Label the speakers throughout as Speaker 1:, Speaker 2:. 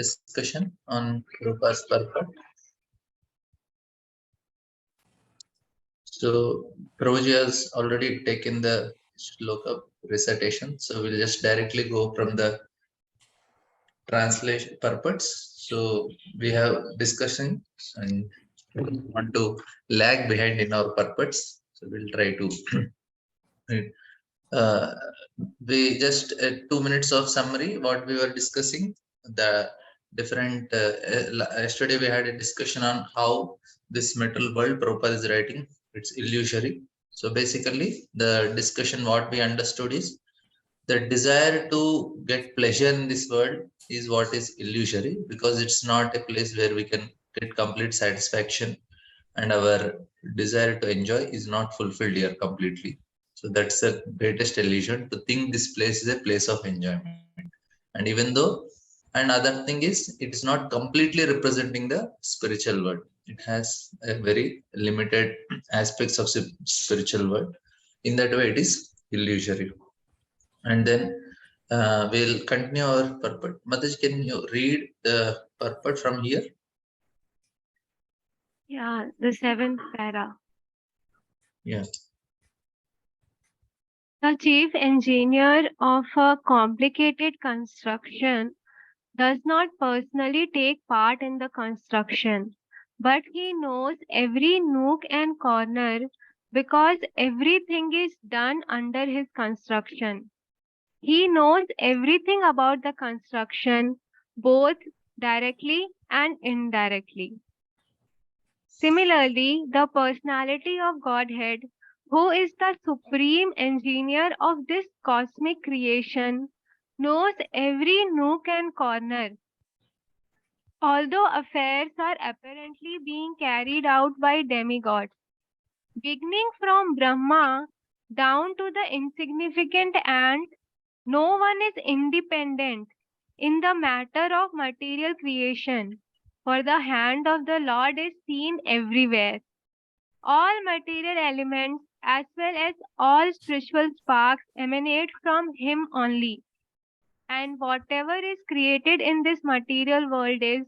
Speaker 1: discussion on Rupa's purport. So Prabhuji has already taken the shloka recitation. So we'll just directly go from the translation purports. So we have discussion and we don't want to lag behind in our purports. So we'll try to we just 2 minutes of summary what we were discussing. The different yesterday we had a discussion on how this metal world Prabhupada is writing, it's illusory. So basically the discussion what we understood is the desire to get pleasure in this world is what is illusory, because it's not a place where we can get complete satisfaction, and our desire to enjoy is not fulfilled here completely. So that's the greatest illusion, to think this place is a place of enjoyment. And even though, and other thing is, it is not completely representing the spiritual world. It has a very limited aspects of spiritual world. In that way, it is illusory. And then we'll continue our purport. Mataji, can you read the purport from here?
Speaker 2: Yeah, the 7th para.
Speaker 1: Yeah.
Speaker 2: The chief engineer of a complicated construction does not personally take part in the construction, but he knows every nook and corner because everything is done under his construction. He knows everything about the construction, both directly and indirectly. Similarly, the personality of Godhead, who is the supreme engineer of this cosmic creation, knows every nook and corner. Although affairs are apparently being carried out by demigods, beginning from Brahma down to the insignificant ant, no one is independent in the matter of material creation, for the hand of the Lord is seen everywhere. All material elements as well as all spiritual sparks emanate from Him only. And whatever is created in this material world is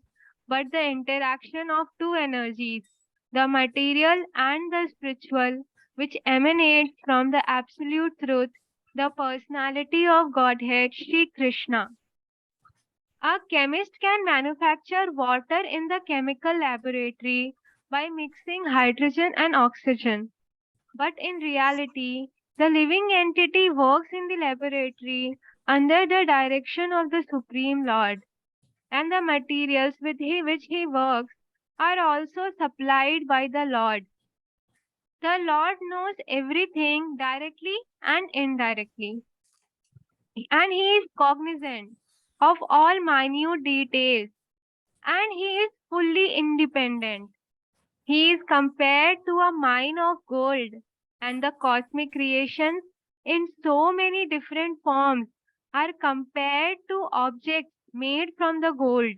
Speaker 2: but the interaction of two energies, the material and the spiritual, which emanates from the absolute truth, the personality of Godhead, Sri Krishna. A chemist can manufacture water in the chemical laboratory by mixing hydrogen and oxygen. But in reality, the living entity works in the laboratory under the direction of the Supreme Lord, and the materials with which he works are also supplied by the Lord. The Lord knows everything directly and indirectly, and he is cognizant of all minute details, and he is fully independent. He is compared to a mine of gold, and the cosmic creations in so many different forms are compared to objects made from the gold,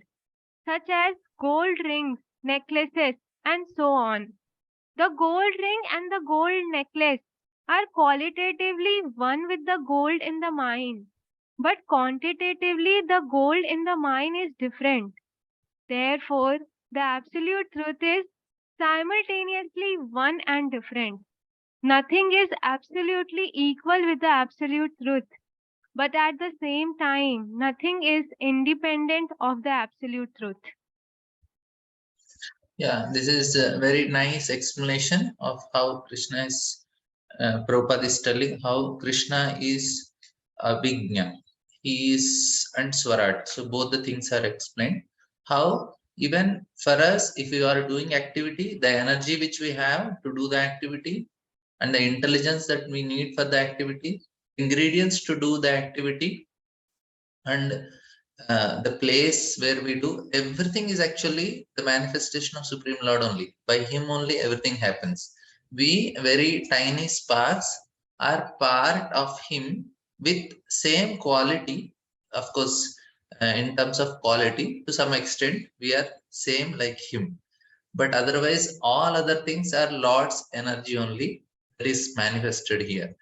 Speaker 2: such as gold rings, necklaces, and so on. The gold ring and the gold necklace are qualitatively one with the gold in the mine, but quantitatively the gold in the mine is different. Therefore, the absolute truth is simultaneously one and different. Nothing is absolutely equal with the absolute truth, but at the same time, nothing is independent of the absolute truth.
Speaker 1: Yeah, this is a very nice explanation of how Krishna is, Prabhupada is telling how Krishna is Abhijna. He is and Swarat. So both the things are explained. How even for us, if we are doing activity, the energy which we have to do the activity and the intelligence that we need for the activity, ingredients to do the activity, and the place where we do everything is actually the manifestation of Supreme Lord only. By Him only everything happens. We very tiny sparks are part of Him with same quality. Of course, in terms of quality, to some extent, we are same like Him. But otherwise, all other things are Lord's energy only that is manifested here.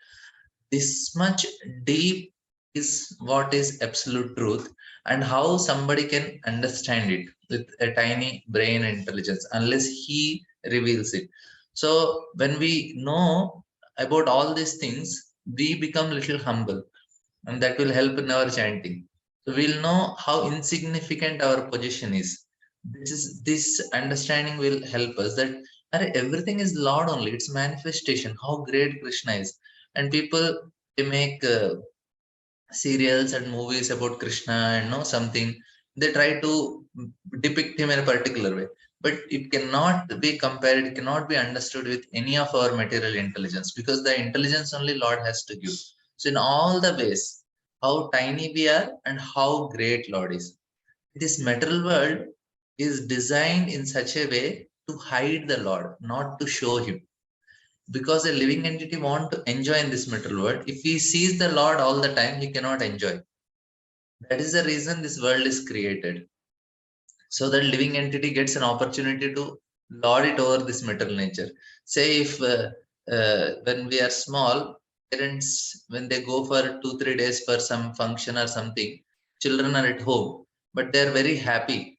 Speaker 1: This much deep is what is absolute truth. and how somebody can understand it with a tiny brain intelligence unless he reveals it. So when we know about all these things, we become little humble, and that will help in our chanting. So we'll know how insignificant our position is. This understanding will help us that everything is Lord only. It's manifestation. How great Krishna is, and people, they make serials and movies about Krishna and know something. They try to depict him in a particular way, but it cannot be compared. It cannot be understood with any of our material intelligence, because the intelligence only Lord has to give. So in all the ways, how tiny we are and how great Lord is. This material world is designed in such a way to hide the Lord, not to show him, because a living entity want to enjoy in this material world. If he sees the Lord all the time, he cannot enjoy. That is the reason this world is created, so that living entity gets an opportunity to lord it over this material nature. Say if when we are small, parents, when they go for 2 3 days for some function or something, children are at home, but they are very happy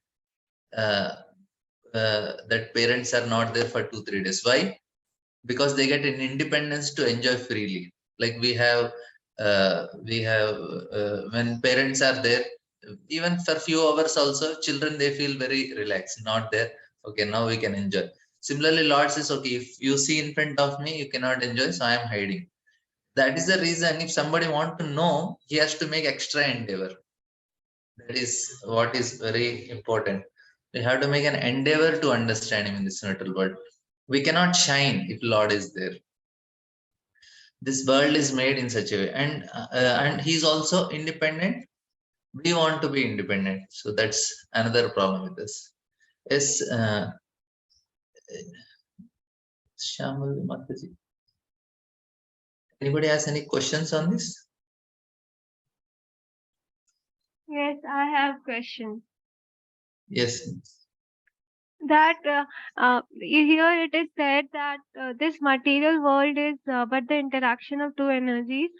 Speaker 1: uh, that parents are not there for 2 3 days. Why? Because they get an independence to enjoy freely. Like we have when parents are there, even for few hours also, children, they feel very relaxed, not there. Okay, now we can enjoy. Similarly, Lord says, okay, if you see in front of me, you cannot enjoy, so I am hiding. That is the reason, if somebody want to know, he has to make extra endeavor. That is what is very important. We have to make an endeavor to understand him in this material world. We cannot shine if Lord is there. This world is made in such a way, and he's also independent. We want to be independent, so that's another problem with us. Yes, Shamal Mataji, anybody has any questions on this?
Speaker 2: Yes, I have questions.
Speaker 1: Yes.
Speaker 2: That here it is said that this material world is but the interaction of two energies.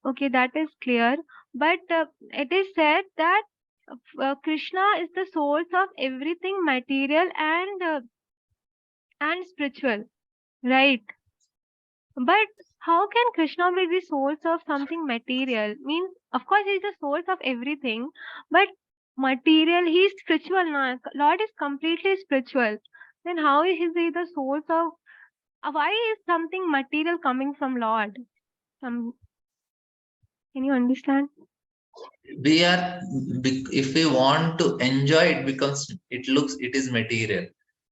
Speaker 2: Okay, that is clear. But it is said that Krishna is the source of everything material and spiritual, right? But how can Krishna be the source of something material? Means, of course, he's the source of everything, but material, he's spiritual now. Lord is completely spiritual. Then how is he the source of? Why is something material coming from Lord? Some, can you understand?
Speaker 1: We are, if we want to enjoy, it becomes, it looks, it is material.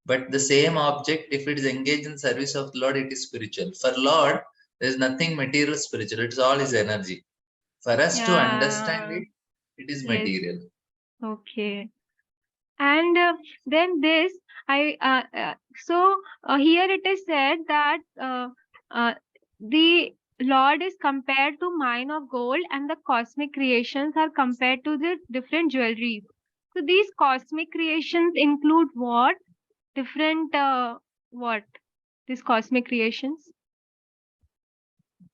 Speaker 1: But the same object, if it is engaged in service of the Lord, it is spiritual. For Lord, there is nothing material spiritual, it's all his energy. For us to understand
Speaker 2: Yeah.
Speaker 1: it, it is
Speaker 2: Yes.
Speaker 1: material.
Speaker 2: Okay. And then this, so here it is said that the Lord is compared to mine of gold, and the cosmic creations are compared to the different jewelries. So these cosmic creations include what? Different what? These cosmic creations?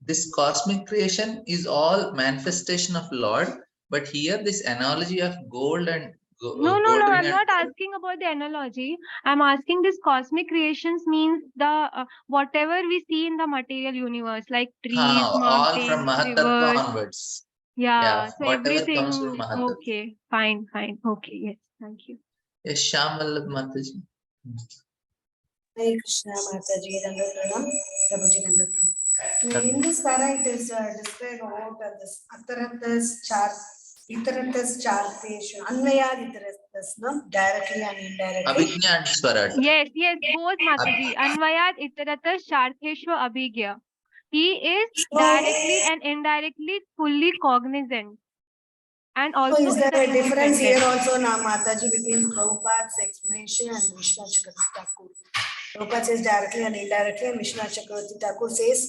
Speaker 1: This cosmic creation is all manifestation of Lord, but here this analogy of gold and
Speaker 2: No.
Speaker 1: gold ring
Speaker 2: I'm
Speaker 1: and
Speaker 2: not asking about the analogy. I'm asking this cosmic creations means the whatever we see in the material universe, like trees,
Speaker 1: all from
Speaker 2: mountains,
Speaker 1: Mahatattva
Speaker 2: rivers.
Speaker 1: onwards. Yeah,
Speaker 2: Yeah. So
Speaker 1: whatever comes from
Speaker 2: everything.
Speaker 1: Mahatattva.
Speaker 2: Okay. Fine. Fine. Okay. Yes. Thank you.
Speaker 1: Yes, Shamal Mataji.
Speaker 3: Hare Krishna Mataji Dandapranam, Prabhuji Dandapranam. In this para, it is described about this Itaratas Chartesh, Anvaya Itaratas, no? Directly and indirectly.
Speaker 1: Abhijna and Swarat.
Speaker 2: Yes. Both Mataji. Anvayat itaratas Shartheshwa Abhigya. He is directly and indirectly fully cognizant and
Speaker 3: So
Speaker 2: also
Speaker 3: is
Speaker 2: is
Speaker 3: there
Speaker 2: the
Speaker 3: a difference here
Speaker 2: independent.
Speaker 3: also now, Mataji, between Prabhupada's explanation and Vishnu Chakravarti Thakur? Prabhupada says directly and indirectly, and Vishnu Chakravarti Thakur says,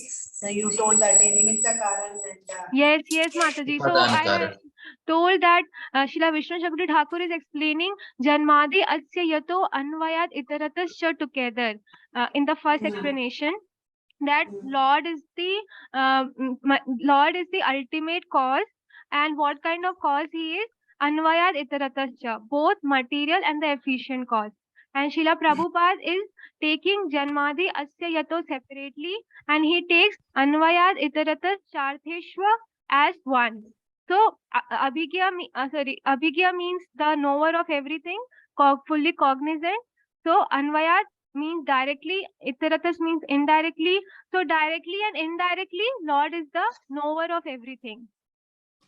Speaker 3: you told that in Nimitta Karan and
Speaker 2: Yes, Mataji. So I
Speaker 1: Upadana.
Speaker 2: had told that Srila Vishnu Chakravarti Thakur is explaining Janmadi Asya Yato Anvayat Itaratascha together in the first explanation, that Lord is the Lord is the ultimate cause, and what kind of cause he is? Anvayad Itaratascha, both material and the efficient cause. And Srila Prabhupada is taking Janmadi Asya Yato separately, and he takes Anvayad Itaratas Chartheshwa as one. So Abhigya means the knower of everything, fully cognizant. So Anvayad means directly, Itaratas means indirectly. So directly and indirectly, Lord is the knower of everything.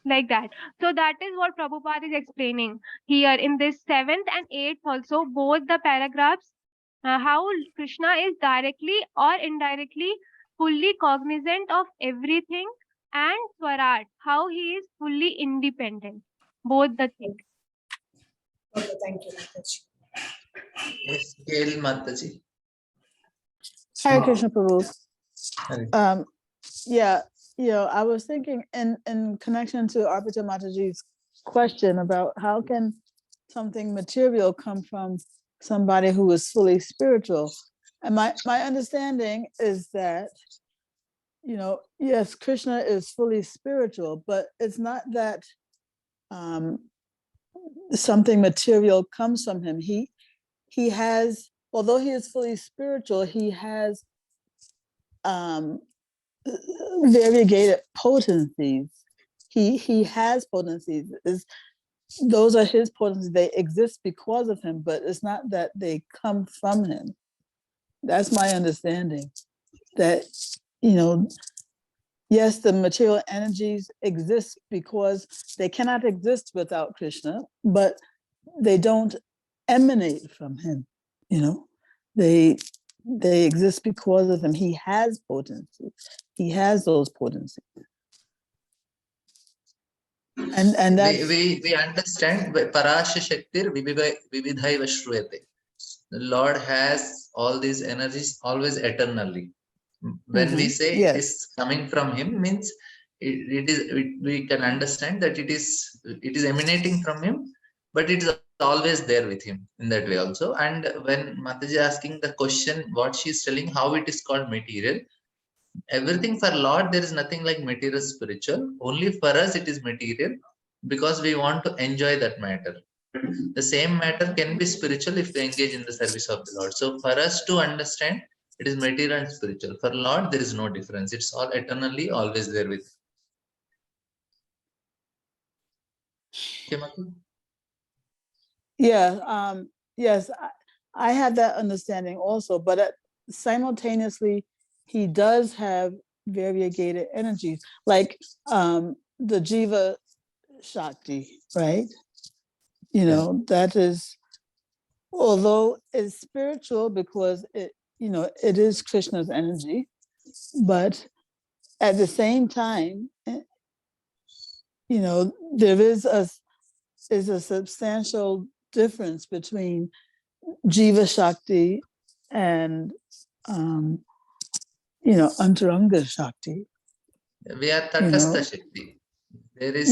Speaker 2: Like that. So that is what Prabhupada is explaining here in this 7th and 8th also, both the paragraphs, how Krishna is directly or indirectly fully cognizant of everything, and Swarat, how he is fully independent. Both the things.
Speaker 3: Okay, thank you, Mataji.
Speaker 1: Yes, Gail Mataji.
Speaker 4: Hare Krishna Prabhu.
Speaker 1: Hare.
Speaker 4: Yeah, I was thinking in connection to Arpita Mataji's question about how can something material come from somebody who is fully spiritual. And my understanding is that, yes, Krishna is fully spiritual, but it's not that something material comes from him. He has, although he is fully spiritual, he has variegated potencies. He has potencies. Those are his potencies. They exist because of him, but it's not that they come from him. That's my understanding. That, yes, the material energies exist because they cannot exist without Krishna, but they don't emanate from him. They exist because of him. He has potency. He has those potencies. And that's,
Speaker 1: we understand Parasha Shaktir Vividhaiva Shruyate. The Lord has all these energies always eternally. When we say
Speaker 4: yes.
Speaker 1: it is coming from him, means we can understand that it is emanating from him, but it is always there with him in that way also. And when Mataji asking the question, what she is telling, how it is called material, everything for Lord, there is nothing like material spiritual. Only for us it is material because we want to enjoy that matter. The same matter can be spiritual if we engage in the service of the Lord. So for us to understand, it is material and spiritual. For Lord, there is no difference. It's all eternally always there with. Okay, Matu?
Speaker 4: Yeah, yes, I had that understanding also, but simultaneously, he does have variegated energies, like the Jiva Shakti, right? That is, although it's spiritual because it is Krishna's energy, but at the same time, there is a substantial difference between Jiva Shakti and Antaranga Shakti.
Speaker 1: We are Tatastha Shakti. There is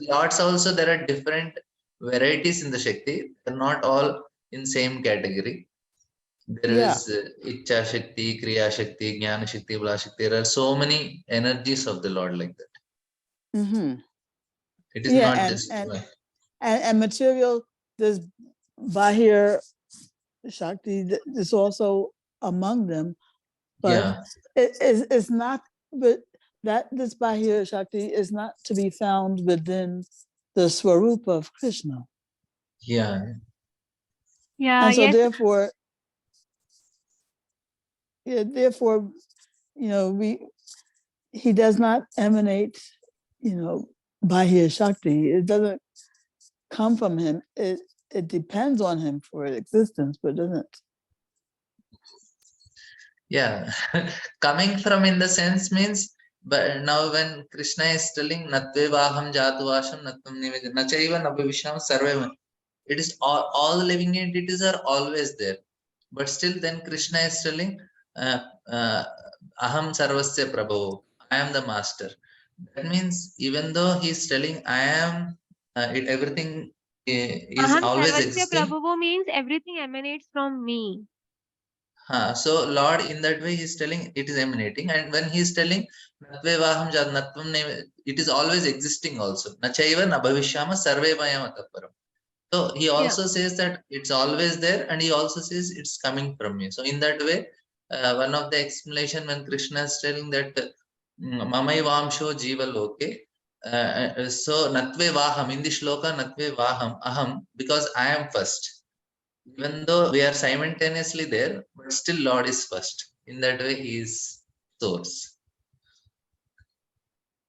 Speaker 1: lots also, there are different varieties in the Shakti. They're not all in same category. There is Icha Shakti, Kriya Shakti, Jnana Shakti, Bala Shakti. There are so many energies of the Lord like that.
Speaker 4: Mm-hmm.
Speaker 1: It is not just
Speaker 4: and material. There's Bahir Shakti is also among them, but it's not. But that this Bahir Shakti is not to be found within the Swarupa of Krishna.
Speaker 2: Yeah.
Speaker 4: And so
Speaker 2: Yes.
Speaker 4: therefore, he does not emanate, Bahir Shakti. It doesn't come from him. It depends on him for existence, but doesn't.
Speaker 1: Yeah, coming from in the sense means, but now when Krishna is telling Natvevaham Jatuvasham Natvam Nivedam Nachaiva Nabhavisham Sarvema, it is all the living entities are always there. But still then Krishna is telling Aham Sarvasya Prabhu, I am the master. That means even though he is telling I am, everything is
Speaker 2: Aham
Speaker 1: always
Speaker 2: Sarvasya
Speaker 1: existing.
Speaker 2: Prabhu means everything emanates from me.
Speaker 1: So Lord, in that way, he's telling it is emanating, and when he's telling natve vaham jad natvam ne, it is always existing also. Nachaiva na bhavishyama sarve mayam ataparam. So he
Speaker 2: Yeah.
Speaker 1: also says that it's always there, and he also says it's coming from me. So in that way, one of the explanation when Krishna is telling that mamai vamsho jiva loke. So natve vaham in the shloka natve vaham aham, because I am first. Even though we are simultaneously there, but still Lord is first. In that way, he is source.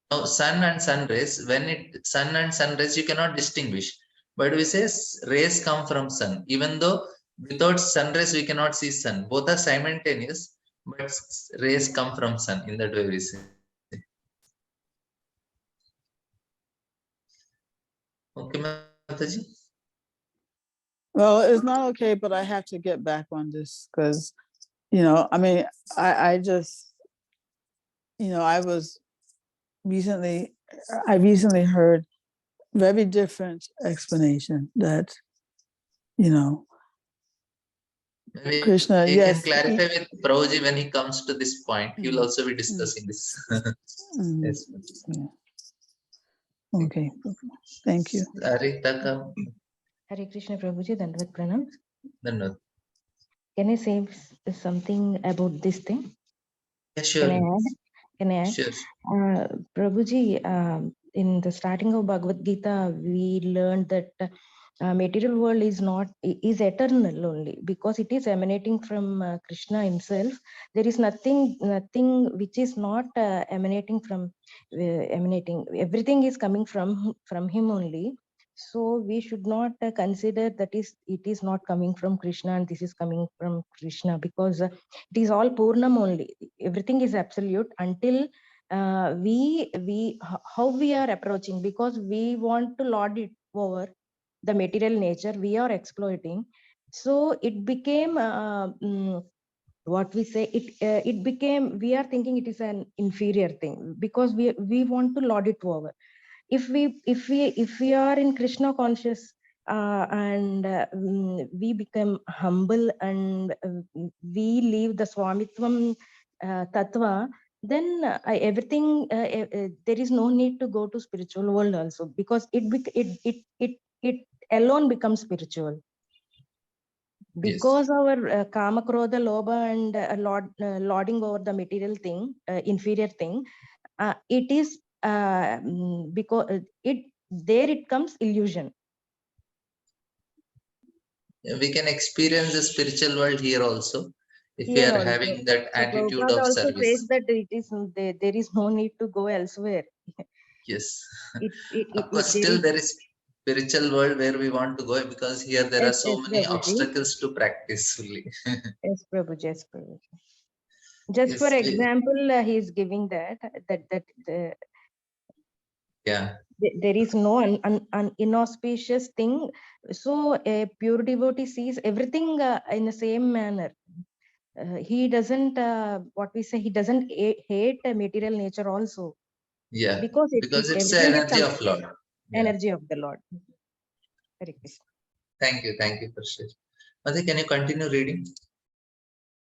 Speaker 1: Now, sun and sun rays, when it sun and sun rays, you cannot distinguish. But we say rays come from sun. Even though without sun rays, we cannot see sun. Both are simultaneous, but rays come from sun. In that way, we say. Okay, Mataji?
Speaker 4: Well, it's not okay, but I have to get back on this because, I mean, I just, I recently heard very different explanation that,
Speaker 1: Maybe
Speaker 4: Krishna,
Speaker 1: he can
Speaker 4: yes.
Speaker 1: clarify with Prabhuji when he comes to this point. He will also be
Speaker 4: Mm.
Speaker 1: discussing this.
Speaker 4: Mhm.
Speaker 1: Yes.
Speaker 4: Yeah. Okay, thank you.
Speaker 1: Haritaka,
Speaker 5: Hare Krishna Prabhuji, Dandavat Pranam.
Speaker 1: Dhanwad.
Speaker 5: Can I say something about this thing?
Speaker 1: Yeah,
Speaker 5: Can I
Speaker 1: sure.
Speaker 5: add? Can I add?
Speaker 1: Sure.
Speaker 5: Prabhuji, in the starting of Bhagavad Gita, we learned that material world is eternal only because it is emanating from Krishna himself. There is nothing which is not emanating from emanating. Everything is coming from him only. So we should not consider that it is not coming from Krishna and this is coming from Krishna, because it is all Purnam only. Everything is absolute until how we are approaching, because we want to lord it over the material nature we are exploiting. So it became what we say, it became, we are thinking it is an inferior thing because we want to lord it over. If we are in Krishna conscious, and we become humble, and we leave the swamitvam tattva, then everything there is no need to go to spiritual world also, because it alone becomes spiritual, because our kama krodha lobha and lording over the material thing, inferior thing, it is because it comes illusion.
Speaker 1: We can experience the spiritual world here also if we
Speaker 5: Here
Speaker 1: are
Speaker 5: also,
Speaker 1: having that
Speaker 5: so
Speaker 1: attitude
Speaker 5: Prabhupada
Speaker 1: of
Speaker 5: also says
Speaker 1: service.
Speaker 5: that there is no need to go elsewhere.
Speaker 1: Yes. Of
Speaker 5: It
Speaker 1: course,
Speaker 5: there
Speaker 1: still
Speaker 5: is.
Speaker 1: there is spiritual world where we want to go, because here there are
Speaker 5: Yes,
Speaker 1: so
Speaker 5: yes,
Speaker 1: many
Speaker 5: Prabhuji.
Speaker 1: obstacles to practice fully.
Speaker 5: Yes, Prabhuji. Yes, Prabhuji. Just for
Speaker 1: Yes.
Speaker 5: example, he is giving
Speaker 1: Yeah.
Speaker 5: there is no inauspicious thing. So a pure devotee sees everything in the same manner. He doesn't, what we say, he doesn't hate material nature also,
Speaker 1: Yeah.
Speaker 5: because
Speaker 1: Because it's the
Speaker 5: everything is
Speaker 1: energy of Lord. Yeah.
Speaker 5: energy of the Lord. Hare Krishna.
Speaker 1: Thank you. Thank you, Prashid. Mother, can you continue reading?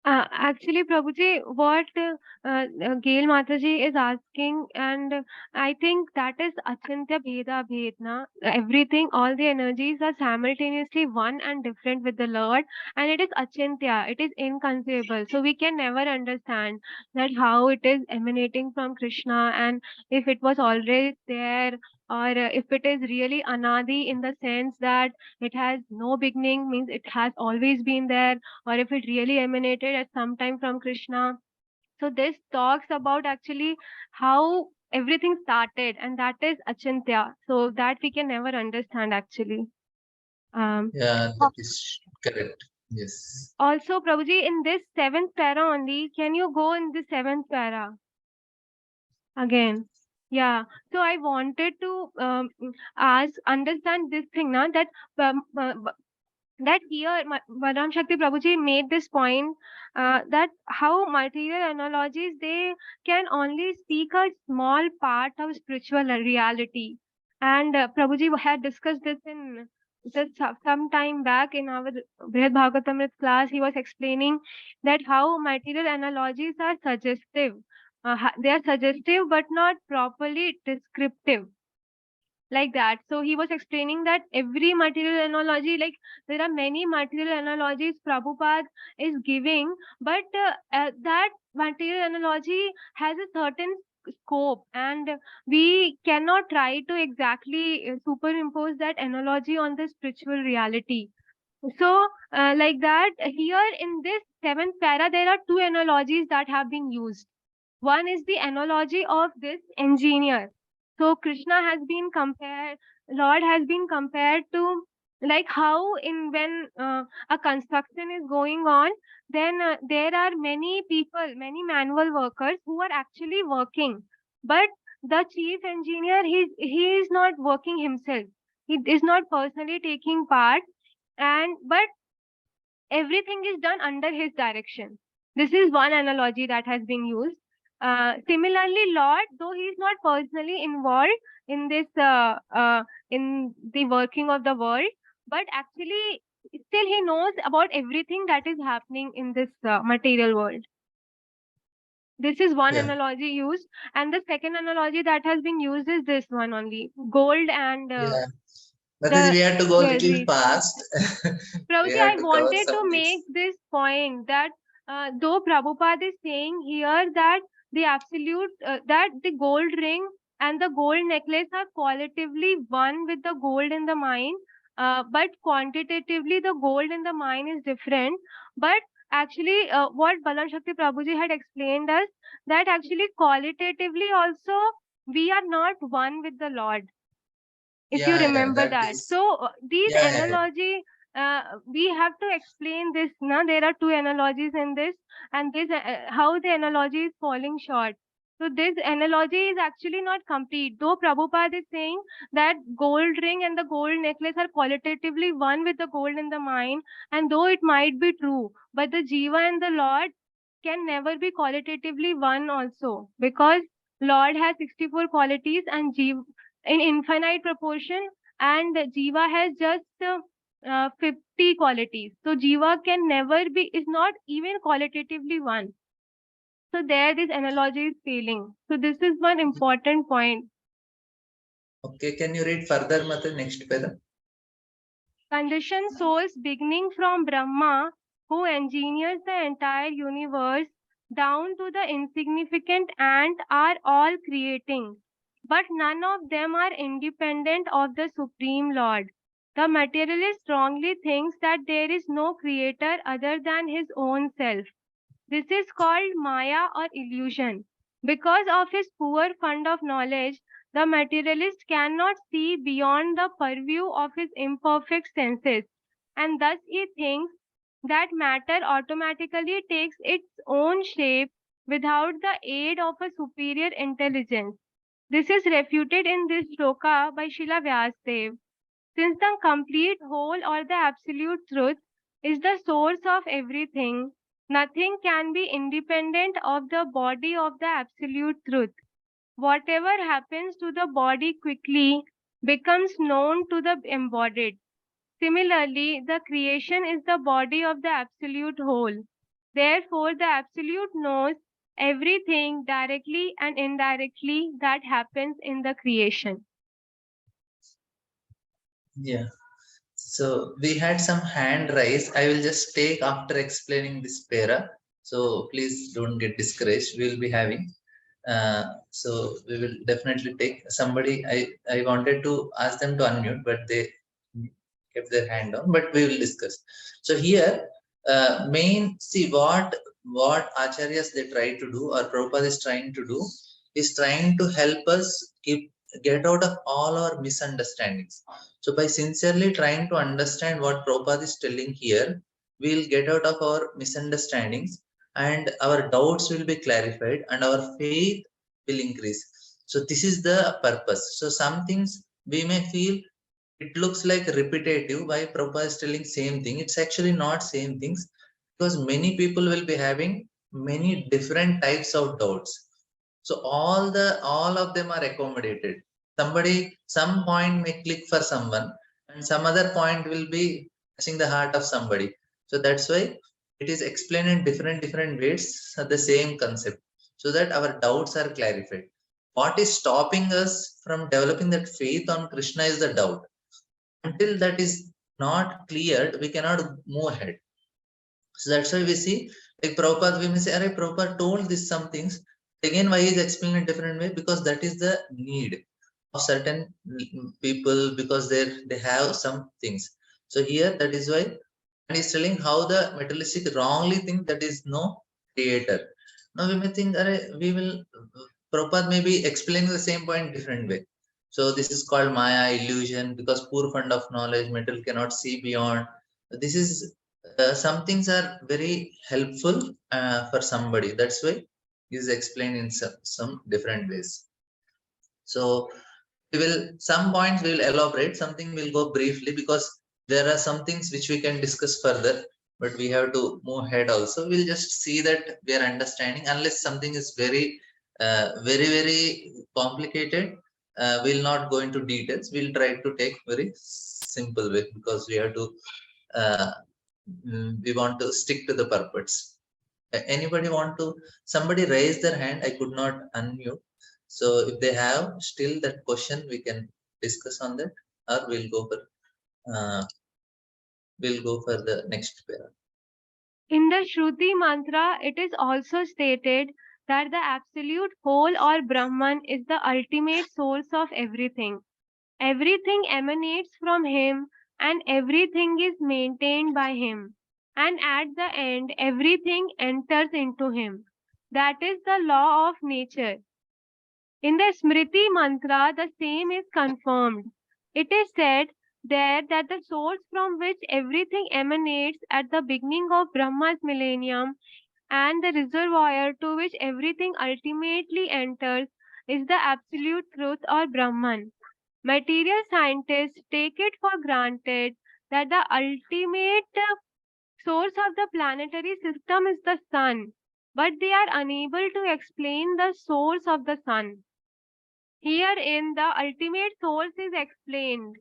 Speaker 2: Actually, Prabhuji, what Gail Mataji is asking, and I think that is Achintya Bheda Bhedna. Everything, all the energies are simultaneously one and different with the Lord, and it is Achintya, it is inconceivable. So we can never understand that how it is emanating from Krishna, and if it was always there, or if it is really Anadi in the sense that it has no beginning, means it has always been there, or if it really emanated at some time from Krishna. So this talks about actually how everything started, and that is Achintya. So that we can never understand actually.
Speaker 1: Yeah, that is correct. Yes.
Speaker 2: Also, Prabhuji, in this seventh para only, can you go in the seventh para again? Yeah. So I wanted to understand this thing now, that that here Varam Shakti Prabhuji made this point, that how material analogies, they can only speak a small part of spiritual reality. And Prabhuji had discussed this in some time back in our Brihad Bhagavatamrit class, he was explaining that how material analogies are suggestive. They are suggestive but not properly descriptive, like that. So he was explaining that every material analogy, like there are many material analogies Prabhupada is giving, but that material analogy has a certain scope, and we cannot try to exactly superimpose that analogy on the spiritual reality. So, like that, here in this seventh para, there are two analogies that have been used. One is the analogy of this engineer. So Krishna has been compared, Lord has been compared to, like how in when a construction is going on, then there are many people, many manual workers who are actually working, but the chief engineer, he is not working himself. He is not personally taking part, and but everything is done under his direction. This is one analogy that has been used. Similarly, Lord, though he is not personally involved in this, in the working of the world, but actually still he knows about everything that is happening in this material world. This is one
Speaker 1: Yeah.
Speaker 2: analogy used, and the second analogy that has been used is this one only: gold and
Speaker 1: Yeah. But we
Speaker 2: the
Speaker 1: have to go a little
Speaker 2: jewelry.
Speaker 1: fast. We
Speaker 2: Prabhuji,
Speaker 1: have
Speaker 2: I
Speaker 1: to cover
Speaker 2: wanted
Speaker 1: some
Speaker 2: to
Speaker 1: things.
Speaker 2: make this point that though Prabhupada is saying here that the absolute, that the gold ring and the gold necklace are qualitatively one with the gold in the mine, but quantitatively the gold in the mine is different. But actually, what Balan Shakti Prabhuji had explained us, that actually qualitatively also we are not one with the Lord, if you
Speaker 1: Yeah,
Speaker 2: remember
Speaker 1: that
Speaker 2: that.
Speaker 1: is.
Speaker 2: So these
Speaker 1: Yeah.
Speaker 2: analogy, we have to explain this. Now there are two analogies in this, and this how the analogy is falling short. So this analogy is actually not complete. Though Prabhupada is saying that gold ring and the gold necklace are qualitatively one with the gold in the mine, and though it might be true, but the Jiva and the Lord can never be qualitatively one also, because Lord has 64 qualities and Jiva in infinite proportion, and Jiva has just 50 qualities. So Jiva can never be, is not even qualitatively one. So there this analogy is failing. So this is one important point.
Speaker 1: Okay, can you read further, Mata, next para?
Speaker 2: Conditioned souls beginning from Brahma, who engineers the entire universe, down to the insignificant ant, are all creating, but none of them are independent of the Supreme Lord. The materialist strongly thinks that there is no creator other than his own self. This is called Maya or illusion. Because of his poor fund of knowledge, the materialist cannot see beyond the purview of his imperfect senses, and thus he thinks that matter automatically takes its own shape without the aid of a superior intelligence. This is refuted in this shloka by Srila Vyasadeva. Since the complete whole or the absolute truth is the source of everything, nothing can be independent of the body of the absolute truth. Whatever happens to the body quickly becomes known to the embodied. Similarly, the creation is the body of the absolute whole. Therefore, the absolute knows everything directly and indirectly that happens in the creation.
Speaker 1: Yeah. So we had some hand raise. I will just take after explaining this para. So please don't get discouraged. We will be having. So we will definitely take somebody. I wanted to ask them to unmute, but they kept their hand on. But we will discuss. So here, main see what acharyas they try to do, or Prabhupada is trying to do, is trying to help us get out of all our misunderstandings. So by sincerely trying to understand what Prabhupada is telling here, we'll get out of our misunderstandings, and our doubts will be clarified and our faith will increase. So this is the purpose. So some things we may feel it looks like repetitive. Why Prabhupada is telling same thing? It's actually not same things, because many people will be having many different types of doubts. So all of them are accommodated. Somebody, some point may click for someone, and some other point will be touching the heart of somebody. So that's why it is explained in different ways the same concept, so that our doubts are clarified. What is stopping us from developing that faith on Krishna is the doubt. Until that is not cleared, we cannot move ahead. So that's why we see, like Prabhupada, we may say, Arey, Prabhupada told this some things. Again, why he is explaining a different way? Because that is the need of certain people, because they have some things. So here, that is why, and he's telling how the materialistic wrongly think that is no creator. Now we may think, Arey, we will, Prabhupada may be explaining the same point different way. So this is called Maya, illusion, because poor fund of knowledge, metal cannot see beyond. This is some things are very helpful for somebody. That's why it is explained in some different ways. So we will, some points we will elaborate, something will go briefly, because there are some things which we can discuss further, but we have to move ahead also. We'll just see that we are understanding, unless something is very very complicated, we'll not go into details. We'll try to take very simple way, because we have to uh, we want to stick to the purpose. Anybody want to, somebody raise their hand, I could not unmute. So if they have still that question, we can discuss on that, or we'll go for the next pair.
Speaker 2: In the Shruti mantra, it is also stated that the absolute whole or Brahman is the ultimate source of everything. Everything emanates from him and everything is maintained by him. And at the end, everything enters into him. That is the law of nature. In the Smriti mantra, the same is confirmed. It is said there that the source from which everything emanates at the beginning of Brahma's millennium and the reservoir to which everything ultimately enters is the absolute truth or Brahman. Material scientists take it for granted that the ultimate source of the planetary system is the sun, but they are unable to explain the source of the sun. Herein, the ultimate source is explained.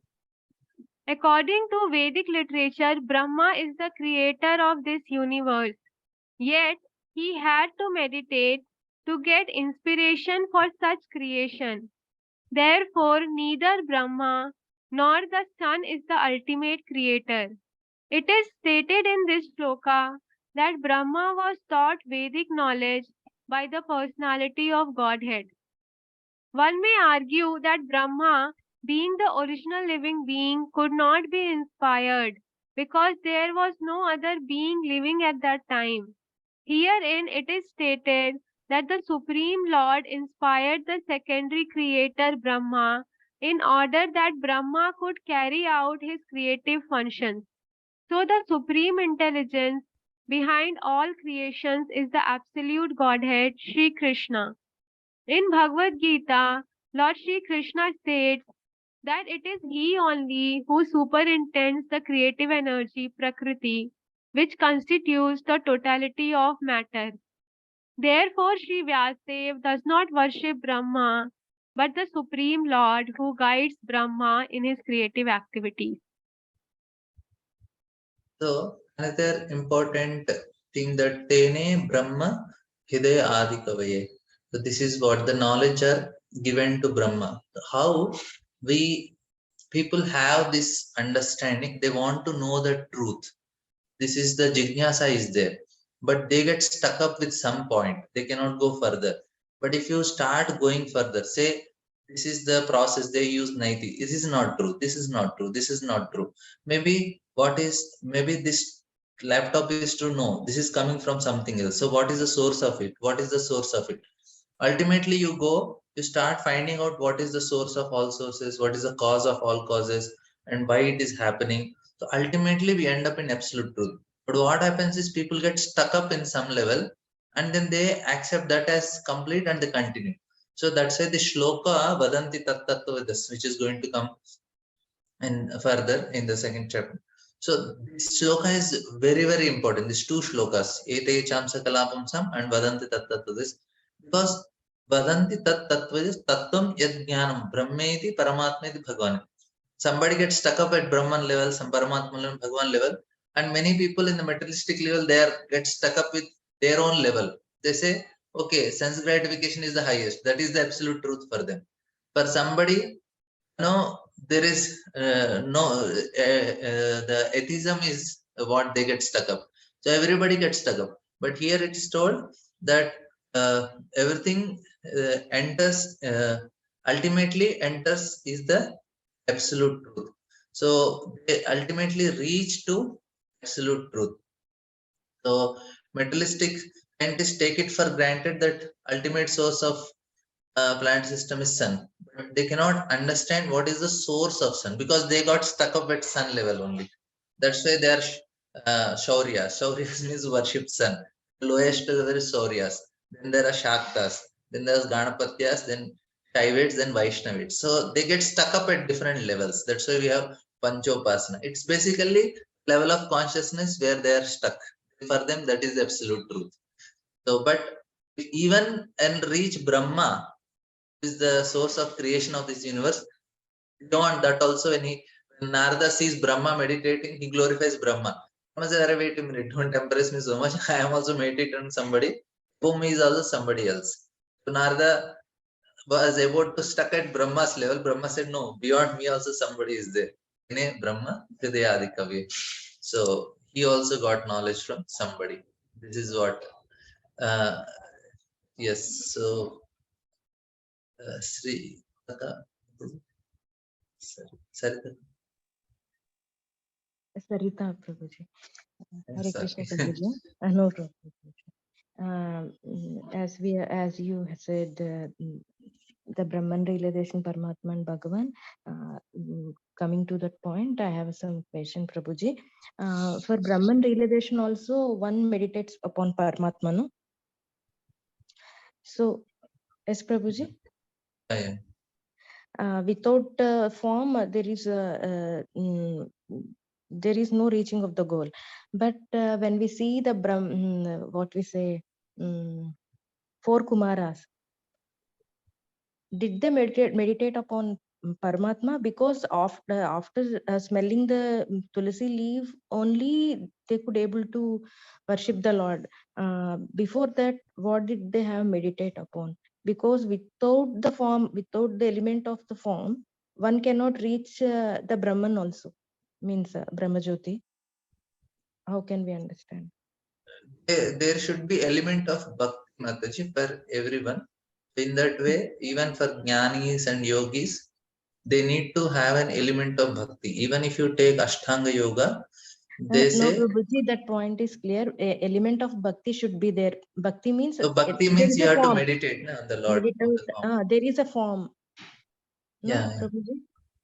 Speaker 2: According to Vedic literature, Brahma is the creator of this universe. Yet, he had to meditate to get inspiration for such creation. Therefore, neither Brahma nor the sun is the ultimate creator. It is stated in this shloka that Brahma was taught Vedic knowledge by the personality of Godhead. One may argue that Brahma, being the original living being, could not be inspired because there was no other being living at that time. Herein it is stated that the Supreme Lord inspired the secondary creator Brahma in order that Brahma could carry out his creative functions. So the Supreme Intelligence behind all creations is the Absolute Godhead, Sri Krishna. In Bhagavad Gita, Lord Sri Krishna states that it is He only who superintends the creative energy, Prakriti, which constitutes the totality of matter. Therefore, Sri Vyasadeva does not worship Brahma, but the Supreme Lord who guides Brahma in his creative activities.
Speaker 1: So another important thing, that Tene Brahma Hidaya Adikavaye. So this is what the knowledge are given to Brahma. How we people have this understanding, they want to know the truth. This is the jignasa is there, but they get stuck up with some point, they cannot go further. But if you start going further, say this is the process, they use 90, this is not true, this is not true, this is not true. Maybe what is, maybe this laptop is true, no, this is coming from something else. So what is the source of it, what is the source of it? Ultimately you go, you start finding out what is the source of all sources, what is the cause of all causes, and why it is happening. So ultimately we end up in absolute truth. But what happens is people get stuck up in some level, and then they accept that as complete and they continue. So that's why the shloka vadanti tat tattvadas, which is going to come in further in the second chapter. So this shloka is very important. These two shlokas, ete chamsa kalapamsam and vadanti tat tattvadas, because vadanti tat tattvadas tattvam yad jnanam brahmeti paramatmeti bhagavan. Somebody gets stuck up at Brahman level, some Paramatma level, Bhagavan level, and many people in the materialistic level, they get stuck up with their own level. They say, okay, sense gratification is the highest. That is the absolute truth for them. For somebody, no, there is the atheism is what they get stuck up. So everybody gets stuck up. But here it is told that everything enters, ultimately enters is the absolute truth. So they ultimately reach to absolute truth. So materialistic scientists take it for granted that ultimate source of planet system is sun, but they cannot understand what is the source of sun because they got stuck up at sun level only. That's why they are Shauryas. Shauryas means worship sun. The lowest level is Shauryas. Then there are Shaktas. Then there's Ganapatyas. Then Shaivites. Then Vaishnavites. So they get stuck up at different levels. That's why we have Panchopasana. It's basically level of consciousness where they are stuck. For them, that is the absolute truth. So, but even and reach Brahma, is the source of creation of this universe. Beyond that also, when Narada sees Brahma meditating, he glorifies Brahma. Brahma says, wait a minute, don't impress me so much. I am also meditating on somebody. Whom is also somebody else. So Narada was about to stuck at Brahma's level. Brahma said, no, beyond me also somebody is there. Brahma, Hridayadikavi. So he also got knowledge from somebody. This is what, yes, so Sri Sarita.
Speaker 5: Sarita Prabhuji. Hare
Speaker 1: Sorry.
Speaker 5: Krishna Prabhuji. No problem. As you said, the Brahman realization, Paramatma and Bhagavan. Coming to that point, I have some question, Prabhuji. For Brahman realization, also one meditates upon Paramatma, no? So, yes, Prabhuji.
Speaker 1: Yeah.
Speaker 5: Without form, there is no reaching of the goal. But when we see the what we say, four Kumaras, did they meditate upon Paramatma? Because after smelling the tulsi leaf, only they could able to worship the Lord. Before that, what did they have meditate upon? Because without the form, without the element of the form, one cannot reach the Brahman also, means Brahmajyoti. How can we understand?
Speaker 1: There should be element of bhakti, Mataji, for everyone. In that way, even for jnanis and yogis, they need to have an element of bhakti. Even if you take Ashtanga Yoga, they
Speaker 5: No,
Speaker 1: say,
Speaker 5: Prabhuji, that point is clear. Element of bhakti should be there. Bhakti means
Speaker 1: so bhakti
Speaker 5: there
Speaker 1: means
Speaker 5: is
Speaker 1: you
Speaker 5: a
Speaker 1: have to
Speaker 5: form.
Speaker 1: meditate on the Lord, on
Speaker 5: Meditate.
Speaker 1: the form.
Speaker 5: There is a form.
Speaker 1: Yeah,
Speaker 5: No, Prabhuji.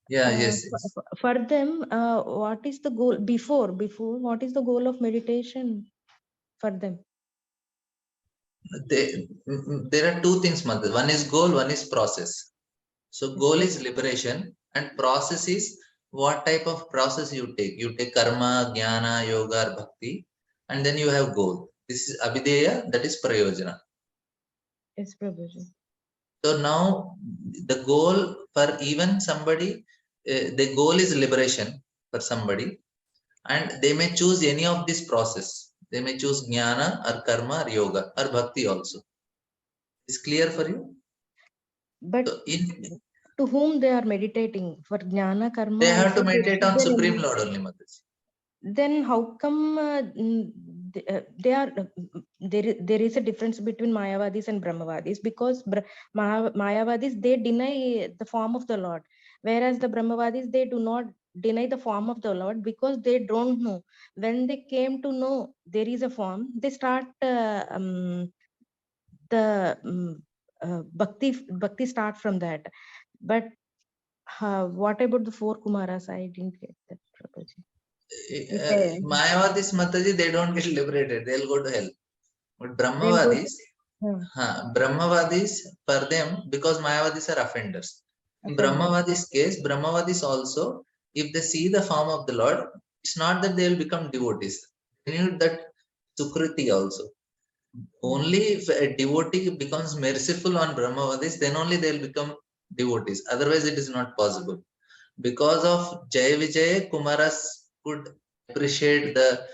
Speaker 1: yeah, yes, yes.
Speaker 5: For them, what is the goal before? What is the goal of meditation for them?
Speaker 1: There are two things, Mataji. One is goal, one is process. So
Speaker 5: Yes,
Speaker 1: goal
Speaker 5: Prabhuji.
Speaker 1: is liberation and process is what type of process you take. You take karma, jnana, yoga, or bhakti, and then you have goal. This is abhideya, that is prayojana.
Speaker 5: Yes, Prabhuji.
Speaker 1: So now the goal for even somebody, the goal is liberation for somebody, and they may choose any of this process. They may choose jnana or karma or yoga or bhakti also. Is clear for you?
Speaker 5: But
Speaker 1: So
Speaker 5: to whom they are meditating? For jnana karma
Speaker 1: they have
Speaker 5: also
Speaker 1: to
Speaker 5: there
Speaker 1: meditate
Speaker 5: should
Speaker 1: on
Speaker 5: be an
Speaker 1: Supreme
Speaker 5: element.
Speaker 1: Lord only, Mataji.
Speaker 5: Then how come they are there is a difference between Mayavadis and Brahmavadis? Because Mayavadis, they deny the form of the Lord, whereas the Brahmavadis, they do not deny the form of the Lord because they don't know. When they came to know there is a form, they start the bhakti start from that. But what about the four Kumaras? I didn't get that, Prabhuji.
Speaker 1: Mayavadis, Mataji, they don't get liberated. They'll go to hell. But
Speaker 5: They'll go.
Speaker 1: Brahmavadis, for them, because Mayavadis are offenders. In
Speaker 5: Offended.
Speaker 1: Brahmavadis case, Brahmavadis also, if they see the form of the Lord, it's not that they will become devotees. They need that Sukriti also. Only if a devotee becomes merciful on Brahmavadis, then only they will become devotees. Otherwise, it is not possible. Because of Jai Vijay, Kumaras could appreciate the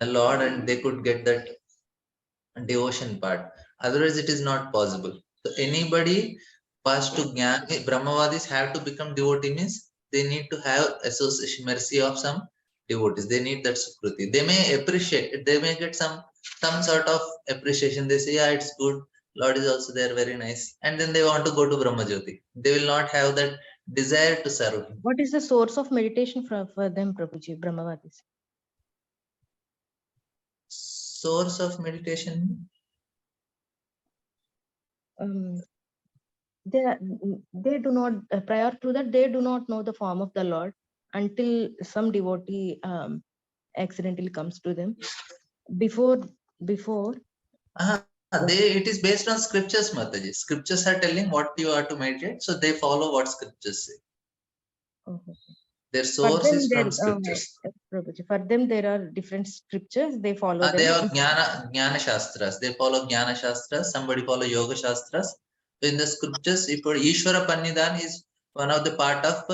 Speaker 1: Lord and they could get that devotion part. Otherwise, it is not possible. So anybody who has to Jnana, Brahmavadis have to become devotee means they need to have association, mercy of some devotees. They need that Sukruti. They may appreciate it. They may get some sort of appreciation. They say, yeah, it's good. Lord is also there, very nice. And then they want to go to Brahmajyoti. They will not have that desire to serve him.
Speaker 5: What is the source of meditation for them, Prabhuji, Brahmavadis?
Speaker 1: Source of meditation?
Speaker 5: They do not, prior to that, they do not know the form of the Lord until some devotee accidentally comes to them. Before
Speaker 1: It is based on scriptures, Mataji. Scriptures are telling what you are to meditate, so they follow what scriptures say.
Speaker 5: okay.
Speaker 1: Their source is from scriptures.
Speaker 5: For them, there are different scriptures. They follow them.
Speaker 1: They are Jnana Shastras. They follow Jnana Shastras. Somebody follow Yoga Shastras. So in the scriptures, Ishvara Pranidhan is one of the part of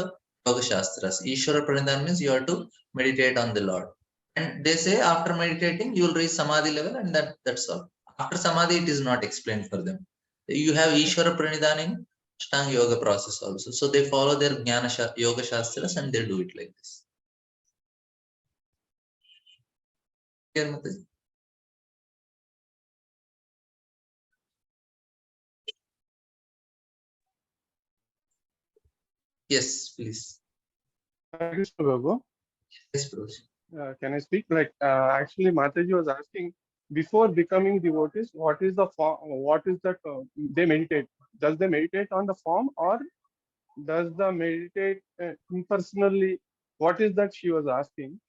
Speaker 1: Yoga Shastras. Ishvara Pranidhan means you have to meditate on the Lord. And they say after meditating, you will reach Samadhi level, and that's all. After Samadhi, it is not explained for them. You have Ishvara Pranidhan in Ashtanga Yoga process also. So they follow their Jnana Yoga Shastras and they do it like this. Clear, Mataji? Yes, please.
Speaker 6: Hare Krishna, Prabhu.
Speaker 1: Yes, Prabhu.
Speaker 6: Can I speak? Actually, Mataji was asking, before becoming devotees, what is the form? What is that they meditate? Does they meditate on the form, or does the meditate impersonally? What is that she was asking?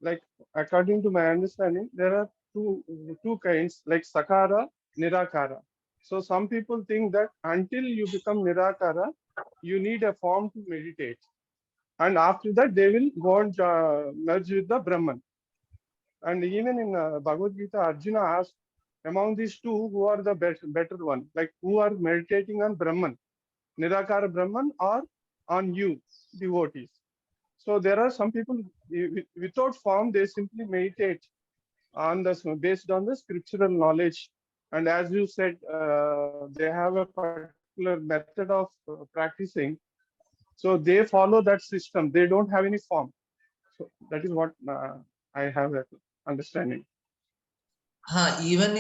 Speaker 6: Like, according to my understanding, there are two kinds, like Sakara, Nirakara. So some people think that until you become Nirakara, you need a form to meditate. And after that, they will go and merge with the Brahman. And even in Bhagavad Gita, Arjuna asked, among these two, who are the better one? Like, who are meditating on Brahman, Nirakara Brahman, or on you, devotees? So there are some people, without form, they simply meditate on based on the scriptural knowledge. And as you said, they have a particular method of practicing. So they follow that system. They don't have any form. So that is what I have an understanding.
Speaker 1: Even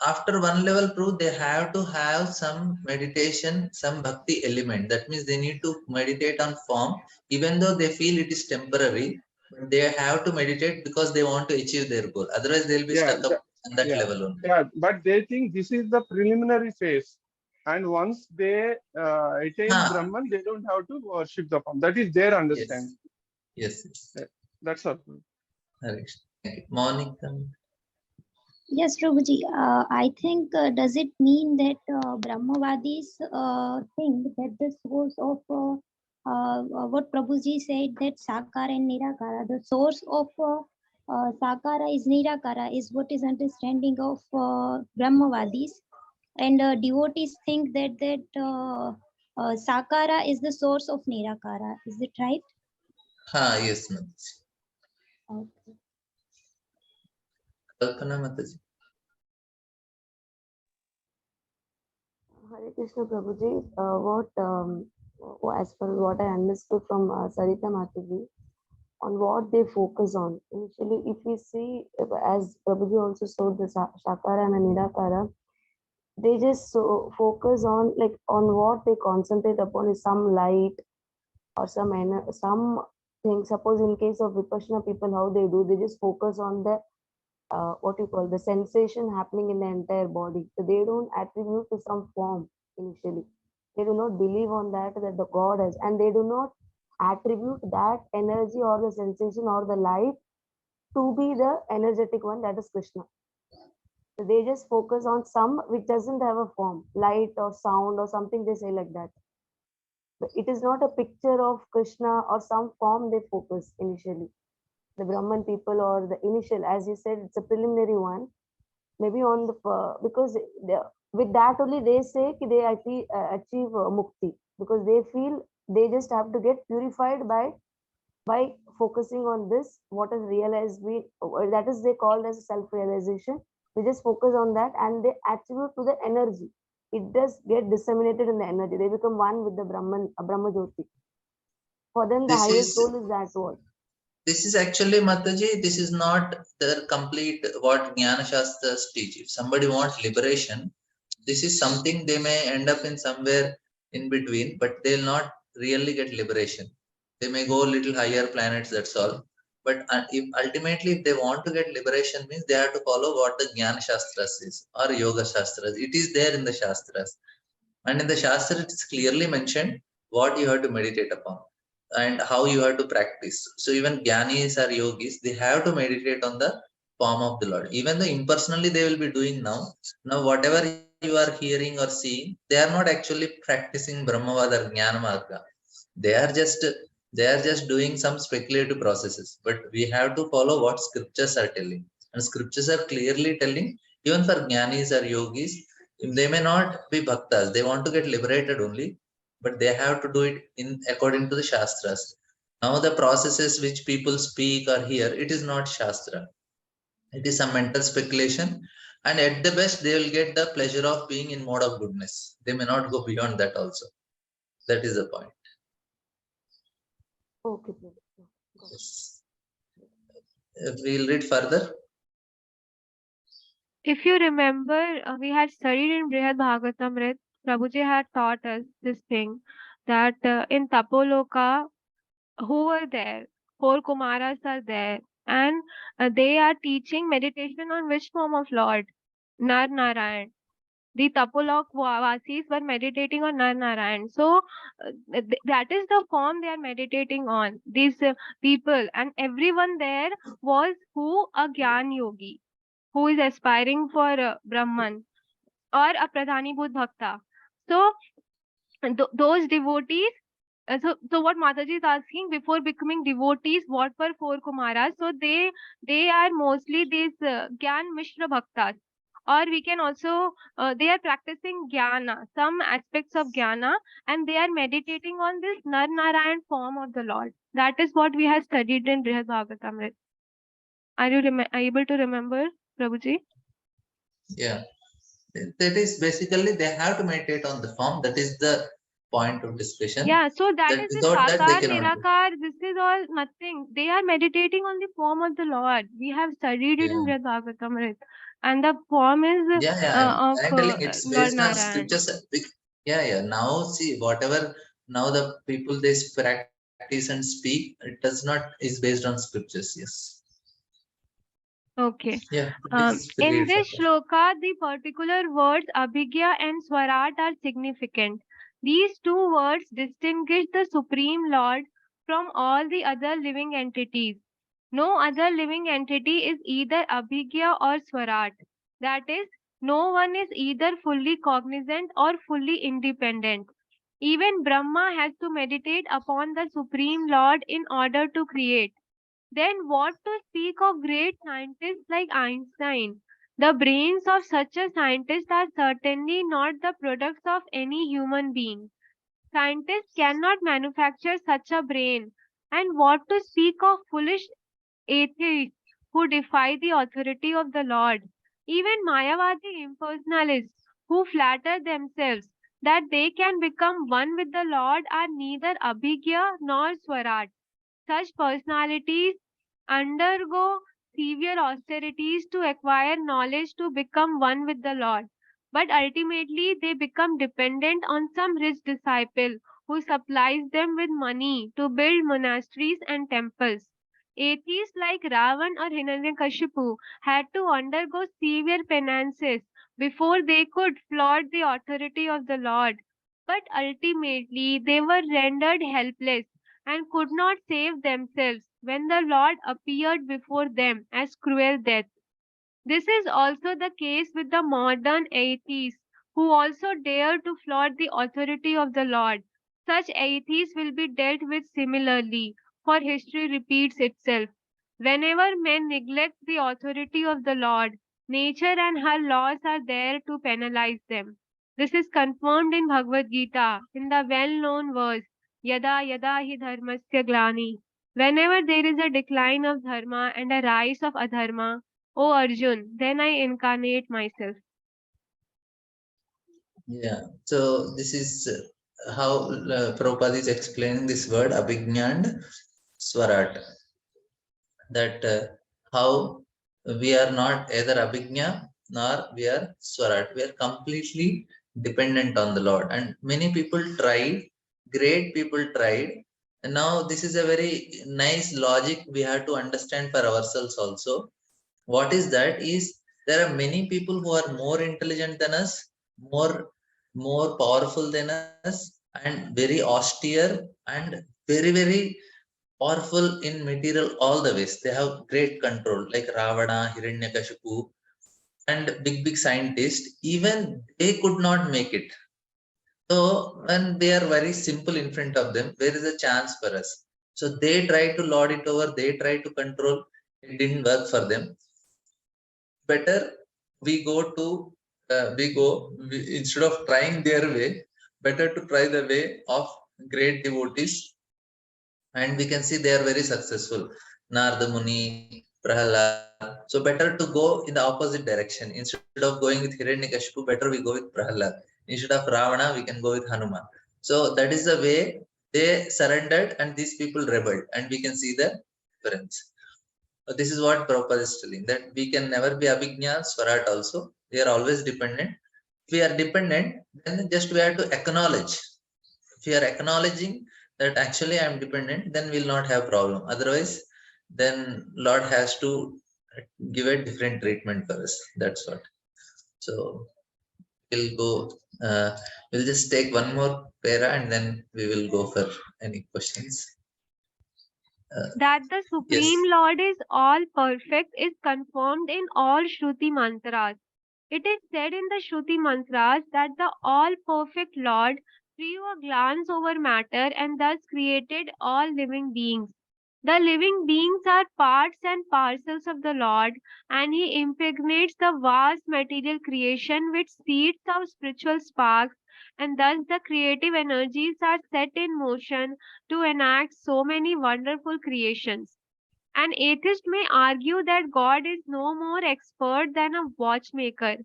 Speaker 1: after one level proof, they have to have some meditation, some bhakti element. That means they need to meditate on form, even though they feel it is temporary. But they have to meditate because they want to achieve their goal. Otherwise, they'll be stuck up on that level only.
Speaker 6: Yeah, but they think this is the preliminary phase. And once they attain Brahman, they don't have to worship the form. That is their understanding.
Speaker 1: Yes.
Speaker 6: That's all.
Speaker 1: Monica.
Speaker 7: Yes, Prabhuji. I think, does it mean that Brahmavadis think that the source of what Prabhuji said, that Sakara and Nirakara, the source of Sakara is Nirakara, is what is understanding of Brahmavadis, and devotees think that Sakara is the source of Nirakara. Is it right?
Speaker 1: Yes, Mataji.
Speaker 7: Okay.
Speaker 1: Kalpana Mataji.
Speaker 8: Hare Krishna Prabhuji, as per what I understood from Sarita Mataji, on what they focus on. Initially, if we see, as Prabhuji also showed, the Shakara and the Nirakara, they just focus on, like, on what they concentrate upon is some light or some thing. Suppose in case of Vipassana people, how they do, they just focus on the what you call the sensation happening in the entire body. So they don't attribute to some form initially. They do not believe on that the God has, and they do not attribute that energy or the sensation or the light to be the energetic one, that is Krishna. So they just focus on some which doesn't have a form, light or sound or something, they say like that. But it is not a picture of Krishna or some form they focus initially. The Brahman people, or the initial, as you said, it's a preliminary one. Maybe on the because with that only they say they achieve mukti, because they feel They just have to get purified by focusing on this, what is realized, that is they call as self-realization. They just focus on that and they attribute to the energy. It does get disseminated in the energy. They become one with the Brahma Jyoti. For them, the
Speaker 1: This
Speaker 8: highest
Speaker 1: is
Speaker 8: goal is that one.
Speaker 1: this is actually Mataji, this is not the complete what Jnana Shastras teach. If somebody wants liberation, this is something they may end up in somewhere in between, but they'll not really get liberation. They may go a little higher planets, that's all. But if ultimately if they want to get liberation, means they have to follow what the Jnana Shastras is or Yoga Shastras. It is there in the Shastras. And in the Shastra, it's clearly mentioned what you have to meditate upon and how you have to practice. So even Gyanis or Yogis, they have to meditate on the form of the Lord. Even though impersonally they will be doing now whatever you are hearing or seeing, they are not actually practicing Brahmavad or Jnana Marga. They are just they are just doing some speculative processes. But we have to follow what scriptures are telling. And scriptures are clearly telling, even for Jnanis or Yogis, they may not be bhaktas. They want to get liberated only, but they have to do it in according to the Shastras. Now the processes which people speak or hear, it is not Shastra. It is some mental speculation. And at the best, they will get the pleasure of being in mode of goodness. They may not go beyond that also. That is the point.
Speaker 8: Okay, Prabhu. Got it.
Speaker 1: Yes. We'll read further.
Speaker 2: If you remember, we had studied in Brihad Bhagavatamrit, Prabhuji had taught us this thing that in Tapoloka, who were there? Four Kumaras are there, and they are teaching meditation on which form of Lord? Nar Narayan. The Tapolok Vasis were meditating on Nar Narayan. So that is the form they are meditating on. These people and everyone there was who? A Gyan Yogi who is aspiring for Brahman or a Pradhanibhut Bhakta. So those devotees, so what Mataji is asking, before becoming devotees, what were four Kumaras? So they are mostly these Gyan Mishra Bhaktas. Or we can also, they are practicing Jnana, some aspects of Jnana, and they are meditating on this Nar Narayan form of the Lord. That is what we have studied in Brihad Bhagavatamrit. Are you able to remember, Prabhuji?
Speaker 1: Yeah. That is basically they have to meditate on the form. That is the point of discussion.
Speaker 2: Yeah, so that
Speaker 1: That
Speaker 2: is the
Speaker 1: without that they
Speaker 2: Sakar,
Speaker 1: cannot do.
Speaker 2: Nirakar, this is all nothing. They are meditating on the form of the Lord. We have studied it in
Speaker 1: Yeah.
Speaker 2: Brihad Bhagavatamrit. And the form is
Speaker 1: Yeah.
Speaker 2: of
Speaker 1: I'm telling it's
Speaker 2: Lord
Speaker 1: based on
Speaker 2: Narayan.
Speaker 1: scriptures. Yeah. Now see whatever now the people they practice and speak, it does not is based on scriptures. Yes.
Speaker 2: Okay.
Speaker 1: Yeah. Please read
Speaker 2: In this
Speaker 1: further.
Speaker 2: shloka, the particular words Abhigya and Swarat are significant. These two words distinguish the Supreme Lord from all the other living entities. No other living entity is either Abhigya or Swarat. That is, no one is either fully cognizant or fully independent. Even Brahma has to meditate upon the Supreme Lord in order to create. Then what to speak of great scientists like Einstein? The brains of such a scientist are certainly not the products of any human being. Scientists cannot manufacture such a brain. And what to speak of foolish atheists who defy the authority of the Lord? Even Mayavadi impersonalists who flatter themselves that they can become one with the Lord are neither Abhigya nor Swarat. Such personalities undergo severe austerities to acquire knowledge to become one with the Lord. But ultimately, they become dependent on some rich disciple who supplies them with money to build monasteries and temples. Atheists like Ravan or Hiranyakashipu had to undergo severe penances before they could flout the authority of the Lord. But ultimately, they were rendered helpless and could not save themselves when the Lord appeared before them as cruel death. This is also the case with the modern atheists who also dare to flout the authority of the Lord. Such atheists will be dealt with similarly, for history repeats itself. Whenever men neglect the authority of the Lord, nature and her laws are there to penalize them. This is confirmed in Bhagavad Gita in the well known verse Yada yada hi dharmasya glani. Whenever there is a decline of dharma and a rise of adharma, O Arjun, then I incarnate myself.
Speaker 1: Yeah. So this is how Prabhupada is explaining this word abhignya and swarat. That how we are not either abhignya nor we are swarat. We are completely dependent on the Lord. And many people tried, great people tried. And now this is a very nice logic we have to understand for ourselves also. What is that is there are many people who are more intelligent than us, more powerful than us, and very austere and very powerful in material all the ways. They have great control, like Ravana, Hiranyakashipu, and big scientists. Even they could not make it. So when they are very simple in front of them, there is a chance for us. So they try to lord it over. They try to control. It didn't work for them. Better we go to instead of trying their way, better to try the way of great devotees, and we can see they are very successful. Narada Muni, Prahalad. So better to go in the opposite direction. Instead of going with Hiranyakashipu, better we go with Prahalad. Instead of Ravana, we can go with Hanuman. So that is the way they surrendered and these people rebelled, and we can see the difference. This is what Prabhupada is telling, that we can never be abhignya, swarat also. We are always dependent. If we are dependent, then just we have to acknowledge. If we are acknowledging that actually I am dependent, then we'll not have problem. Otherwise, then Lord has to give a different treatment for us. That's what. So we'll go. We'll just take one more para and then we will go for any questions.
Speaker 2: That the
Speaker 1: Yes.
Speaker 2: Supreme Lord is all perfect is confirmed in all Shruti mantras. It is said in the Shruti mantras that the all perfect Lord threw a glance over matter and thus created all living beings. The living beings are parts and parcels of the Lord, and He impregnates the vast material creation with seeds of spiritual sparks, and thus the creative energies are set in motion to enact so many wonderful creations. An atheist may argue that God is no more expert than a watchmaker.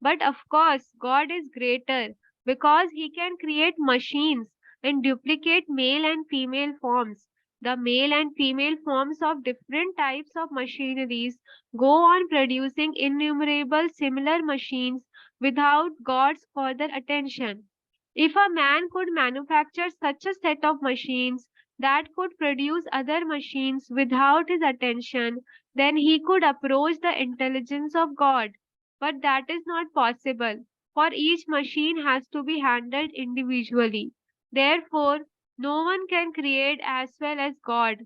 Speaker 2: But of course, God is greater because he can create machines and duplicate male and female forms. The male and female forms of different types of machineries go on producing innumerable similar machines without God's further attention. If a man could manufacture such a set of machines that could produce other machines without his attention, then he could approach the intelligence of God. But that is not possible, for each machine has to be handled individually. Therefore, no one can create as well as God.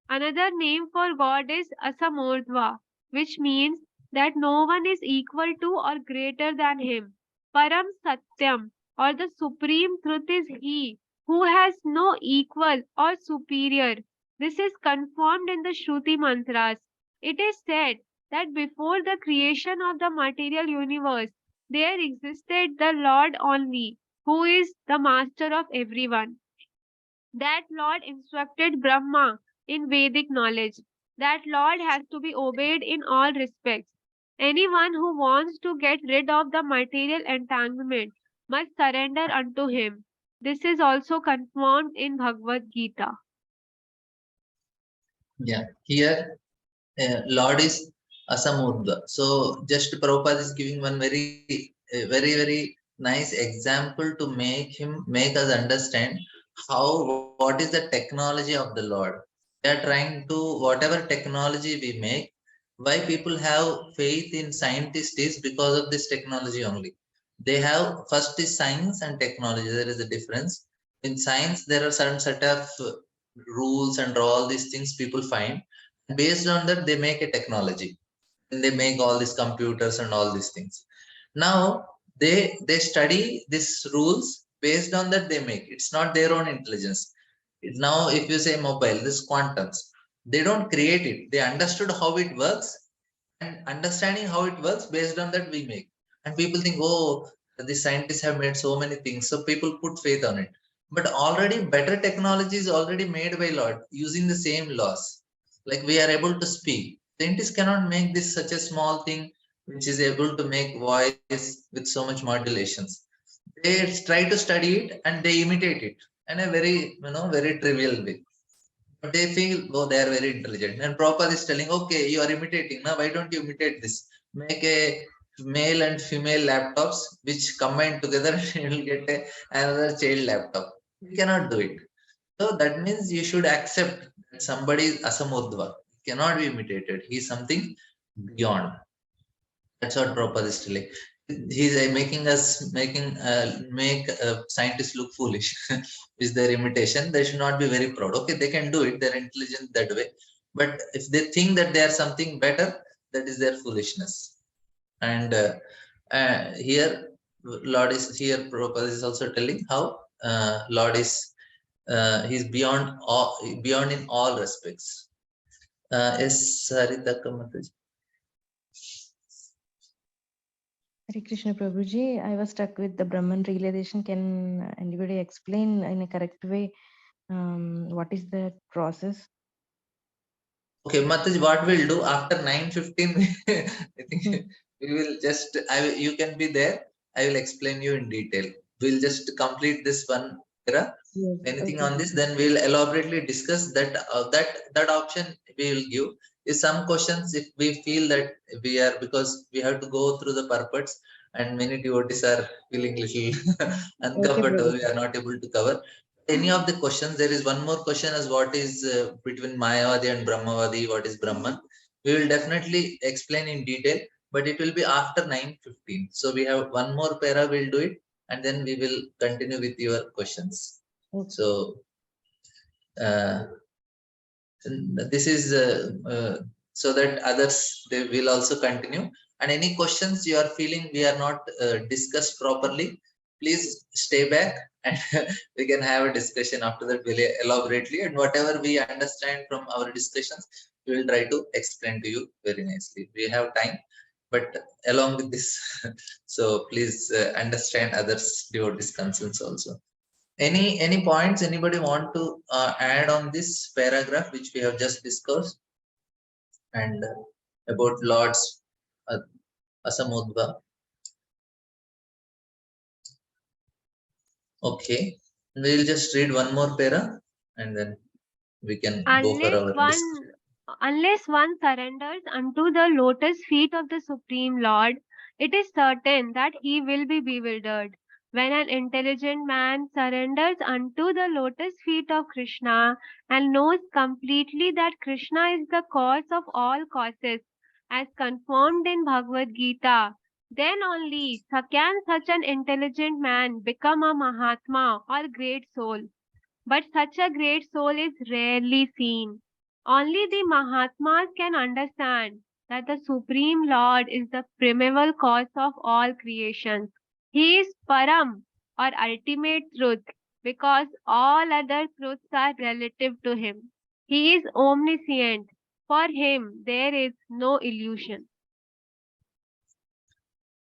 Speaker 2: Another name for God is Asamurdhva, which means that no one is equal to or greater than him. Param Satyam, or the supreme truth, is He who has no equal or superior. This is confirmed in the Shruti mantras. It is said that before the creation of the material universe, there existed the Lord only, who is the master of everyone. That Lord instructed Brahma in Vedic knowledge. That Lord has to be obeyed in all respects. Anyone who wants to get rid of the material entanglement must surrender unto him. This is also confirmed in Bhagavad Gita.
Speaker 1: Yeah. Here Lord is Asamurdha. So just Prabhupada is giving one very nice example to make us understand what is the technology of the Lord. We are trying to whatever technology we make. Why people have faith in scientists is because of this technology only. They have first is science and technology. There is a difference. In science, there are certain set of rules and all these things people find, based on that they make a technology, and they make all these computers and all these things. Now they study these rules, based on that they make. It's not their own intelligence. Now if you say mobile, this quantums, they don't create it. They understood how it works, and understanding how it works, based on that we make. And people think, oh, the scientists have made so many things, so people put faith on it. but already better technology is already made by Lord using the same laws. Like we are able to speak. Scientists cannot make this such a small thing which is able to make voice with so much modulations. They try to study it and they imitate it in a very, very trivial way. But they feel, oh, they are very intelligent. And Prabhupada is telling, okay, you are imitating. Now, why don't you imitate this? Make a male and female laptops which combine together and you will get another child laptop. You cannot do it. So that means you should accept that somebody is asamurdva. He cannot be imitated. He is something beyond. That's what Prabhupada is telling. He's make scientists look foolish is their imitation. They should not be very proud. Okay, they can do it. They're intelligent that way. But if they think that they are something better, that is their foolishness. And here, Lord is here. Prabhupada is also telling how Lord is he's beyond in all respects. Yes, Sarita Kamataji.
Speaker 5: Hare Krishna Prabhuji, I was stuck with the Brahman realization. Can anybody explain in a correct way what is the process?
Speaker 1: Okay, Mataji, what we'll do after 9:15, I think we will just, you can be there. I will explain you in detail. We'll just complete this one era.
Speaker 5: Yes,
Speaker 1: Anything
Speaker 5: okay.
Speaker 1: on this, then we'll elaborately discuss that. That option we will give is some questions if we feel that we are, because we have to go through the purports and many devotees are feeling little
Speaker 5: Okay,
Speaker 1: uncomfortable. We
Speaker 5: Prabhuji.
Speaker 1: are not able to cover any of the questions. There is one more question as what is between Mayavadi and Brahmavadi, what is Brahman. We will definitely explain in detail, but it will be after 9:15. So we have one more para, we'll do it, and then we will continue with your questions.
Speaker 5: Okay.
Speaker 1: So this is so that others, they will also continue. And any questions you are feeling we are not discussed properly, please stay back and we can have a discussion after that very elaborately, and whatever we understand from our discussions we will try to explain to you very nicely. We have time, but along with this so please understand others devotees concerns also. Any points anybody want to add on this paragraph which we have just discussed, and about Lord's asamudva? Okay, we'll just read one more para and then we can go for
Speaker 2: Unless
Speaker 1: our discussion.
Speaker 2: one surrenders unto the lotus feet of the Supreme Lord, it is certain that he will be bewildered. When an intelligent man surrenders unto the lotus feet of Krishna and knows completely that Krishna is the cause of all causes, as confirmed in Bhagavad Gita, then only can such an intelligent man become a Mahatma or great soul. But such a great soul is rarely seen. Only the Mahatmas can understand that the Supreme Lord is the primeval cause of all creations. He is Param or ultimate truth because all other truths are relative to him. He is omniscient. For him, there is no illusion.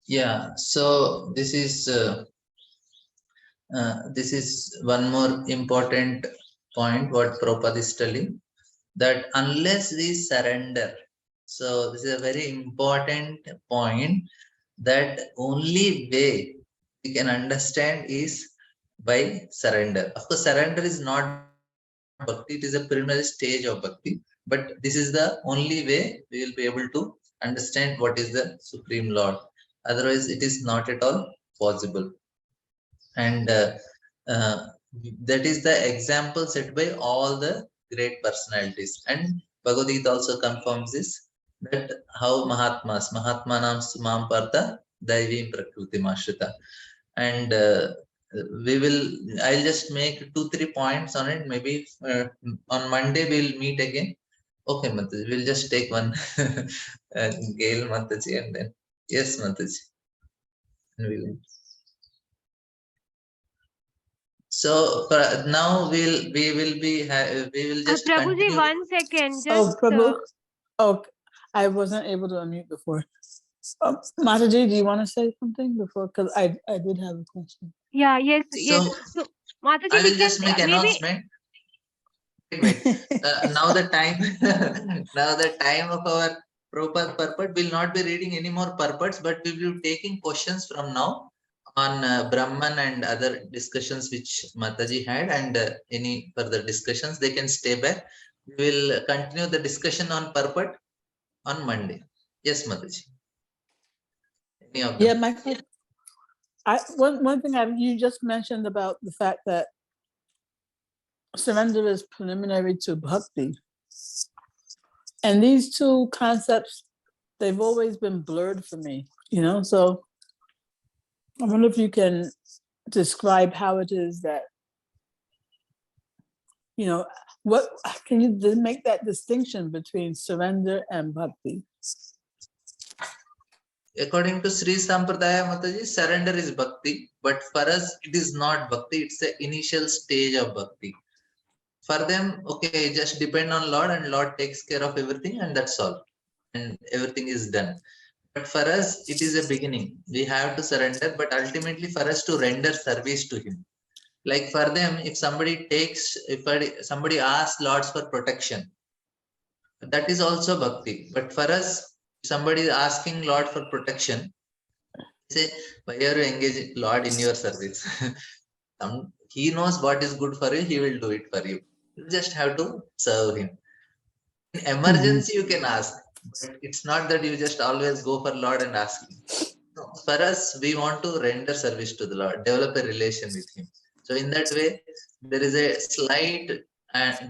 Speaker 1: Yeah, so this is one more important point what Prabhupada is telling, that unless we surrender, so this is a very important point, that only way we can understand is by surrender. Of course, surrender is not bhakti, it is a preliminary stage of bhakti, but this is the only way we will be able to understand what is the Supreme Lord. Otherwise, it is not at all possible. And uh, that is the example set by all the great personalities. And Bhagavad Gita also confirms this, that how Mahatmanam Sumam Partha Daivim Prakruti Mashrita. And I'll just make 2-3 points on it. Maybe on Monday we'll meet again. Okay, Mataji, we'll just take one Gail Mataji, and then yes, Mataji. And we'll, so now we will just
Speaker 2: Prabhuji,
Speaker 1: continue.
Speaker 2: 1 second.
Speaker 4: Oh,
Speaker 2: Just
Speaker 4: Prabhu. Oh, I wasn't able to unmute before. Mataji, do you want to say something before? Because I did have a question.
Speaker 2: yeah, yes,
Speaker 1: So
Speaker 2: yes. So Mataji,
Speaker 1: I
Speaker 2: we
Speaker 1: will
Speaker 2: can
Speaker 1: just make
Speaker 2: maybe.
Speaker 1: announcement. Wait. Now the time, now the time of our proper purport will not be reading any more purports, but we will be taking questions from now on Brahman and other discussions which Mataji had, and any further discussions they can stay back. We will continue the discussion on purport on Monday. Yes, Mataji. Any of
Speaker 4: Yeah,
Speaker 1: them?
Speaker 4: my question. One thing you just mentioned about the fact that surrender is preliminary to bhakti. And these two concepts, they've always been blurred for me, so I wonder if you can describe how it is that, what can you make that distinction between surrender and bhakti?
Speaker 1: According to Sri Sampradaya Mataji, surrender is bhakti, but for us it is not bhakti, it's the initial stage of bhakti. For them, okay, just depend on Lord and Lord takes care of everything and that's all. And everything is done. But for us, it is a beginning. We have to surrender, but ultimately for us to render service to Him. Like for them, if somebody asks Lords for protection, that is also bhakti. But for us, if somebody is asking Lord for protection, say, why are you engaging Lord in your service? He knows what is good for you, He will do it for you. You just have to serve Him. In emergency, you can ask, but it's not that you just always go for Lord and ask Him. No, for us, we want to render service to the Lord, develop a relation with Him. So in that way, there is a slight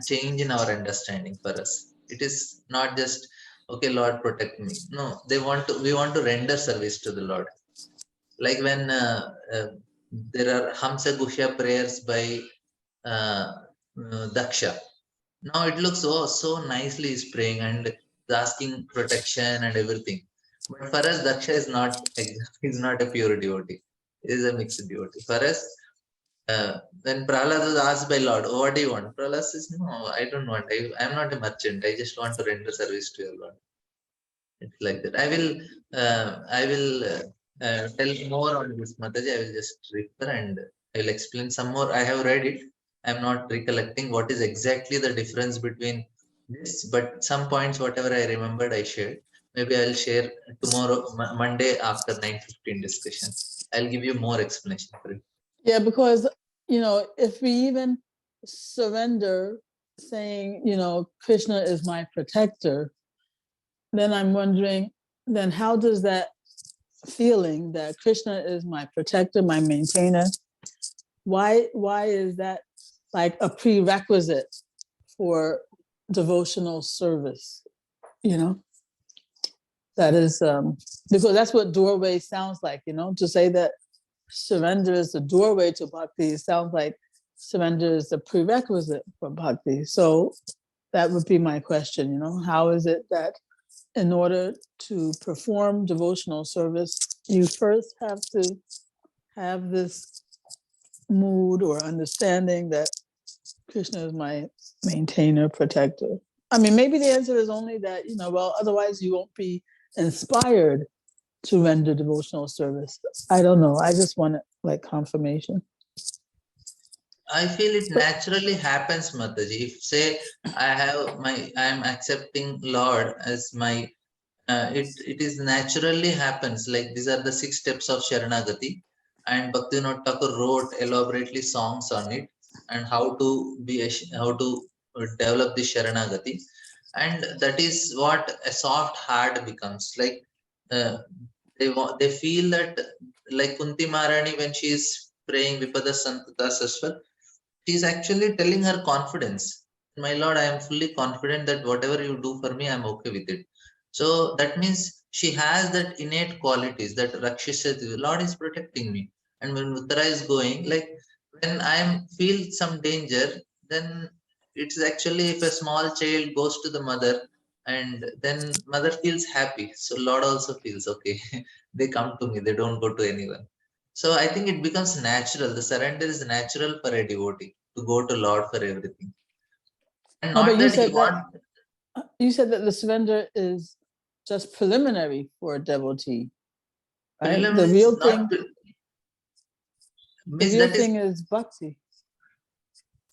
Speaker 1: change in our understanding for us. It is not just, okay, Lord, protect me. No, we want to render service to the Lord. Like when there are Hamsa Guhya prayers by Daksha. Now it looks so nicely he's praying and asking protection and everything. But for us, Daksha is not a pure devotee. He is a mixed devotee. For us, when Prahlad was asked by Lord, oh, what do you want? Prahlad says, no, I don't want. I am not a merchant. I just want to render service to your Lord. It's like that. I will tell more on this, Mataji. I will just refer and I will explain some more. I have read it. I'm not recollecting what is exactly the difference between this, but some points, whatever I remembered, I shared. Maybe I'll share tomorrow, Monday after 9:15 discussion. I'll give you more explanation for it.
Speaker 4: Yeah, because, if we even surrender saying, Krishna is my protector, then I'm wondering, then how does that feeling that Krishna is my protector, my maintainer, why is that like a prerequisite for devotional service? That is because that's what doorway sounds like, to say that surrender is the doorway to bhakti. It sounds like surrender is the prerequisite for bhakti. So that would be my question, how is it that in order to perform devotional service, you first have to have this mood or understanding that Krishna is my maintainer, protector? I mean, maybe the answer is only that, otherwise you won't be inspired to render devotional service. I don't know. I just want like confirmation.
Speaker 1: I feel it naturally happens, Mataji. If say I am accepting Lord as my it is naturally happens. Like these are the 6 steps of Sharanagati, and Bhaktivinoda Thakur wrote elaborately songs on it and how to develop the Sharanagati, and that is what a soft heart becomes. Like they feel that, like Kunti Maharani when she is praying Vipada Santata Saswat, she is actually telling her confidence. My Lord, I am fully confident that whatever you do for me, I am okay with it. So that means she has that innate qualities that Rakshasati, Lord is protecting me. And when Uttara is going, like when I feel some danger, then it's actually if a small child goes to the mother and then mother feels happy. So Lord also feels okay. They come to me, they don't go to anyone. So I think it becomes natural. The surrender is natural for a devotee to go to Lord for everything. And
Speaker 4: No, but
Speaker 1: not that he want.
Speaker 4: you said that the surrender is just preliminary for a devotee, right?
Speaker 1: Prelim is not
Speaker 4: The
Speaker 1: means
Speaker 4: real
Speaker 1: that is
Speaker 4: thing is bhakti.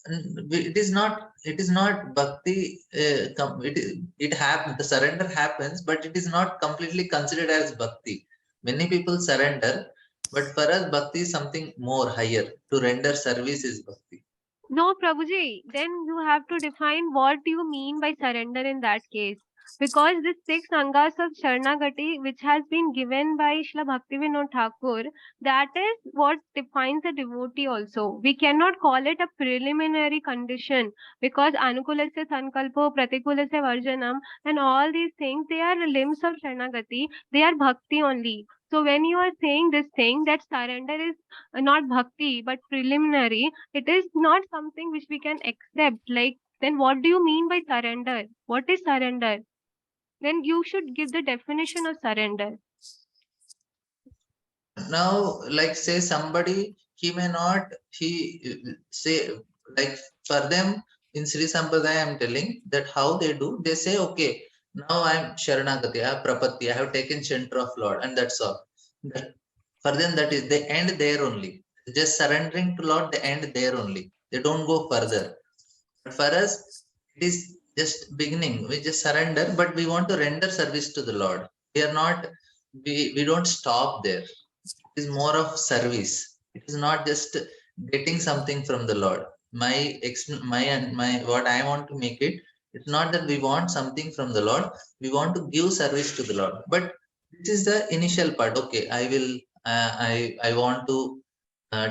Speaker 1: it is not, it is not bhakti. It happens, the surrender happens, but it is not completely considered as bhakti. Many people surrender, but for us bhakti is something more higher. To render service is bhakti.
Speaker 2: No, Prabhuji, then you have to define what you mean by surrender in that case. Because this 6 angas of Sharanagati, which has been given by Srila Bhaktivinoda Thakur, that is what defines a devotee also. We cannot call it a preliminary condition because Anukulasya Sankalpo, Pratikulasya Varjanam, and all these things, they are limbs of Sharanagati, they are bhakti only. So when you are saying this thing that surrender is not bhakti but preliminary, it is not something which we can accept. Like, then what do you mean by surrender? What is surrender? Then you should give the definition of surrender.
Speaker 1: Now, like say somebody, he may not, he say, like for them in Sri Sampradaya, I'm telling that how they do, they say, okay, now I'm Sharanagati, I have Prapatti, I have taken shelter of Lord, and that's all. That, for them, that is, they end there only. Just surrendering to Lord, they end there only. They don't go further. But for us, it is just beginning. We just surrender, but we want to render service to the Lord. We are not, we don't stop there. It is more of service. It is not just getting something from the Lord. My what I want to make it, it's not that we want something from the Lord. We want to give service to the Lord. But this is the initial part. Okay, I will. I want to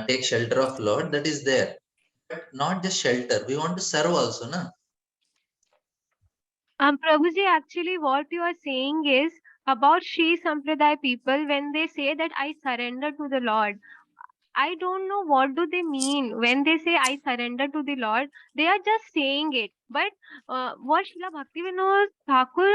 Speaker 1: take shelter of Lord. That is there, but not just shelter. We want to serve also, na?
Speaker 2: Prabhuji, actually, what you are saying is about Sri Sampradaya people when they say that I surrender to the Lord. I don't know what do they mean when they say I surrender to the Lord. They are just saying it. But what Srila Bhaktivinoda Thakur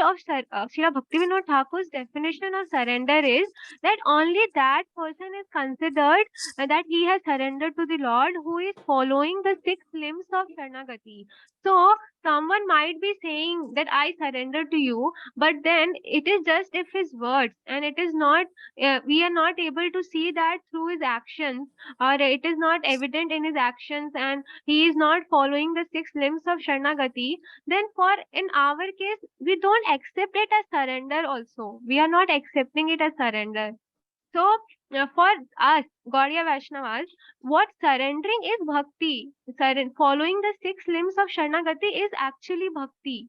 Speaker 2: Srila Bhaktivinoda Thakur's definition of surrender is that only that person is considered that he has surrendered to the Lord who is following the 6 limbs of Sharanagati. So someone might be saying that I surrender to you, but then it is just if his words, and it is not we are not able to see that through his actions, or it is not evident in his actions, and he is not following the 6 limbs of Sharanagati, then for in our case, we don't accept it as surrender also. We are not accepting it as surrender. So, for us, Gaudiya Vaishnavas, what surrendering is bhakti. Following the 6 limbs of Sharanagati is actually bhakti.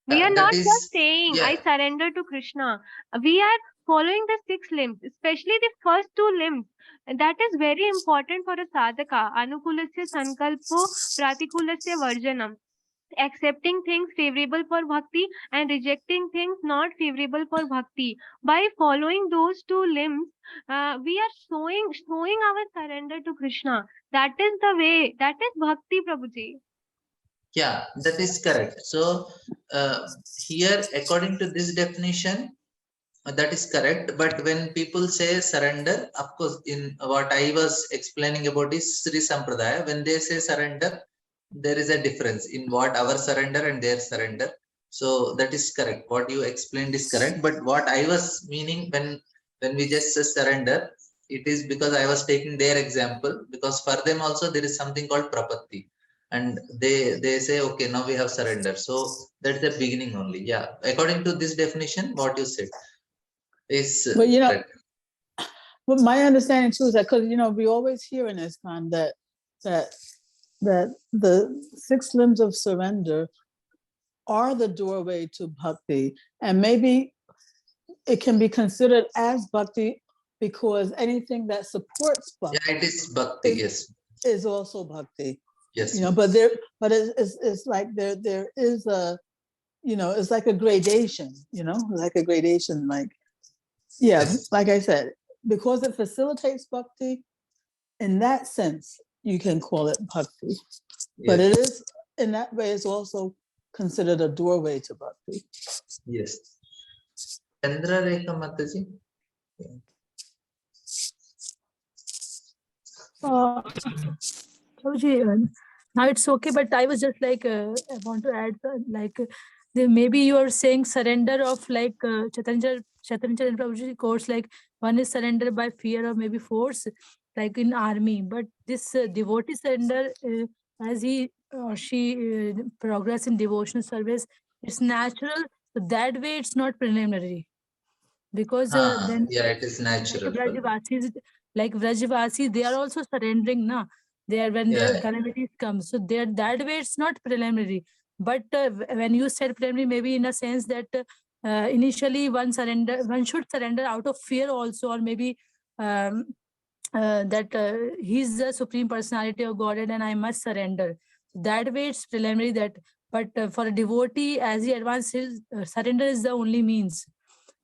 Speaker 2: We are
Speaker 1: That
Speaker 2: not just
Speaker 1: is,
Speaker 2: saying, I
Speaker 1: yeah.
Speaker 2: surrender to Krishna. We are following the 6 limbs, especially the first 2 limbs. And that is very important for a sadhaka. Anukulasya sankalpo, pratikulasya varjanam. Accepting things favorable for bhakti and rejecting things not favorable for bhakti. By following those 2 limbs, we are showing our surrender to Krishna. That is the way. That is bhakti, Prabhuji.
Speaker 1: Yeah, that is correct. So here, according to this definition, that is correct. But when people say surrender, of course, in what I was explaining about is Sri Sampradaya, when they say surrender, there is a difference in what our surrender and their surrender. So that is correct. What you explained is correct. But what I was meaning when we just say surrender, it is because I was taking their example, because for them also there is something called prapatti, and they say, okay, now we have surrender. So that's the beginning only. Yeah, according to this definition, what you said is
Speaker 4: But
Speaker 1: correct.
Speaker 4: but my understanding too is that, because we always hear in ISKCON that that the 6 limbs of surrender are the doorway to bhakti, and maybe it can be considered as bhakti because anything that supports
Speaker 1: Yeah,
Speaker 4: bhakti
Speaker 1: it is bhakti. Yes,
Speaker 4: is also bhakti.
Speaker 1: yes.
Speaker 4: But it's like there is a, it's like a gradation, like a gradation, like, yeah,
Speaker 1: Yes.
Speaker 4: like I said, because it facilitates bhakti, in that sense, you can call it bhakti. But
Speaker 1: Yes.
Speaker 4: it is, in that way, it's also considered a doorway to bhakti.
Speaker 1: Yes. Chandra Rekha Mataji.
Speaker 9: Prabhuji, now it's okay, but I was just like, I want to add, maybe you are saying surrender of like Chaitanya and Prabhuji course, like one is surrender by fear or maybe force, like in army. But this devotee surrender, as he or she progress in devotional service, it's natural. So that way, it's not preliminary, because then
Speaker 1: Yeah, it is natural.
Speaker 9: like Vrajavasis, they are also surrendering, na. They are when their
Speaker 1: Yeah,
Speaker 9: calamities come. So they're that way it's not preliminary. But when you said preliminary, maybe in a sense that initially one should surrender out of fear also, or maybe um, that he's the supreme personality of Godhead and I must surrender. That way it's preliminary. That, but for a devotee, as he advances, surrender is the only means.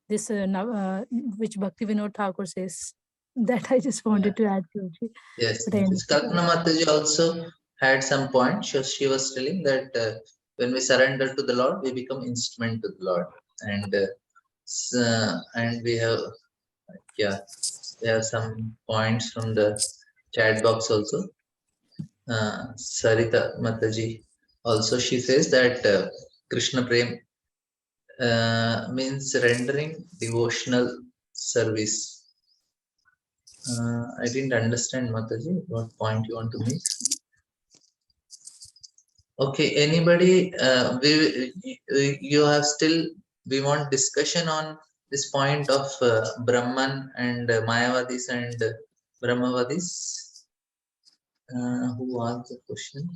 Speaker 9: This which Bhakti Vinod Thakur says. That I just wanted to add to it.
Speaker 1: yes.
Speaker 9: But I
Speaker 1: Kalpana Mataji also had some point. She was telling that when we surrender to the Lord, we become instrument to the Lord. And and we have, yeah, we have some points from the chat box also. Sarita Mataji also, she says that Krishna Prem means rendering devotional service. I didn't understand, Mataji, what point you want to make. Okay, anybody, you have still, we want discussion on this point of Brahman and Mayavadis and Brahmavadis. Who asked the question?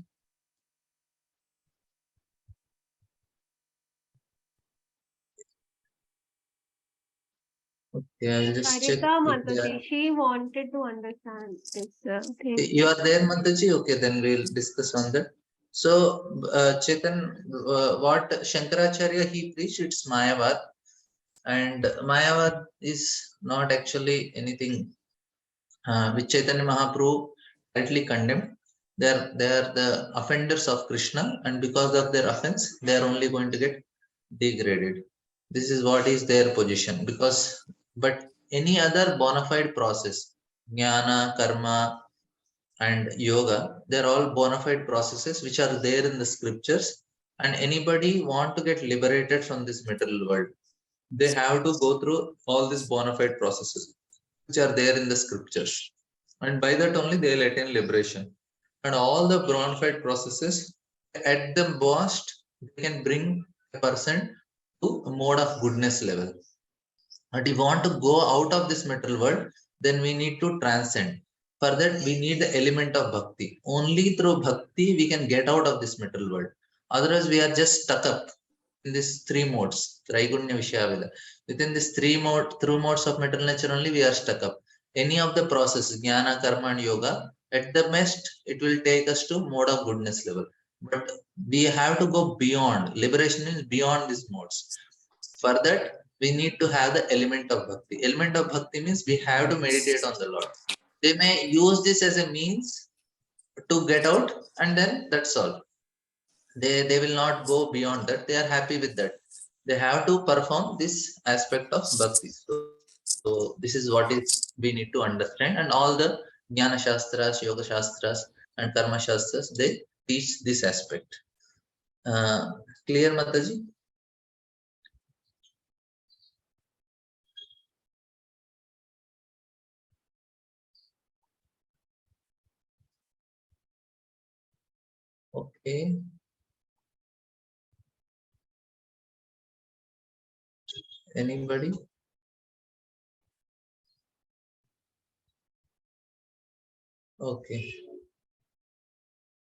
Speaker 1: Okay, I'll just check.
Speaker 2: Sarita
Speaker 1: If they are,
Speaker 2: Mataji, she wanted to understand this thing.
Speaker 1: you are there, Mataji? Okay, then we'll discuss on that. So, Chetan, what Shankaracharya he preached, it's Mayavad. And Mayavad is not actually anything which Chaitanya Mahaprabhu rightly condemned. They are the offenders of Krishna, and because of their offense, they are only going to get degraded. This is what is their position. Because, but any other bona fide process, jnana, karma, and yoga, they're all bona fide processes which are there in the scriptures. And anybody want to get liberated from this material world, they have to go through all these bona fide processes which are there in the scriptures, and by that only they will attain liberation. And all the bona fide processes, at the most, they can bring a person to a mode of goodness level. But if we want to go out of this material world, then we need to transcend. For that, we need the element of bhakti. Only through bhakti we can get out of this material world. Otherwise, we are just stuck up in these three modes, Traigunya Vishayaveda. Within these three modes of material nature only, we are stuck up. Any of the processes, jnana, karma, and yoga, at the best, it will take us to mode of goodness level. But we have to go beyond. Liberation is beyond these modes. For that, we need to have the element of bhakti. Element of bhakti means we have to meditate on the Lord. They may use this as a means to get out, and then that's all. They will not go beyond that. They are happy with that. They have to perform this aspect of bhakti. So this is what is we need to understand. And all the jnana shastras, yoga shastras, and karma shastras, they teach this aspect. Clear, Mataji? Okay. Anybody? Okay.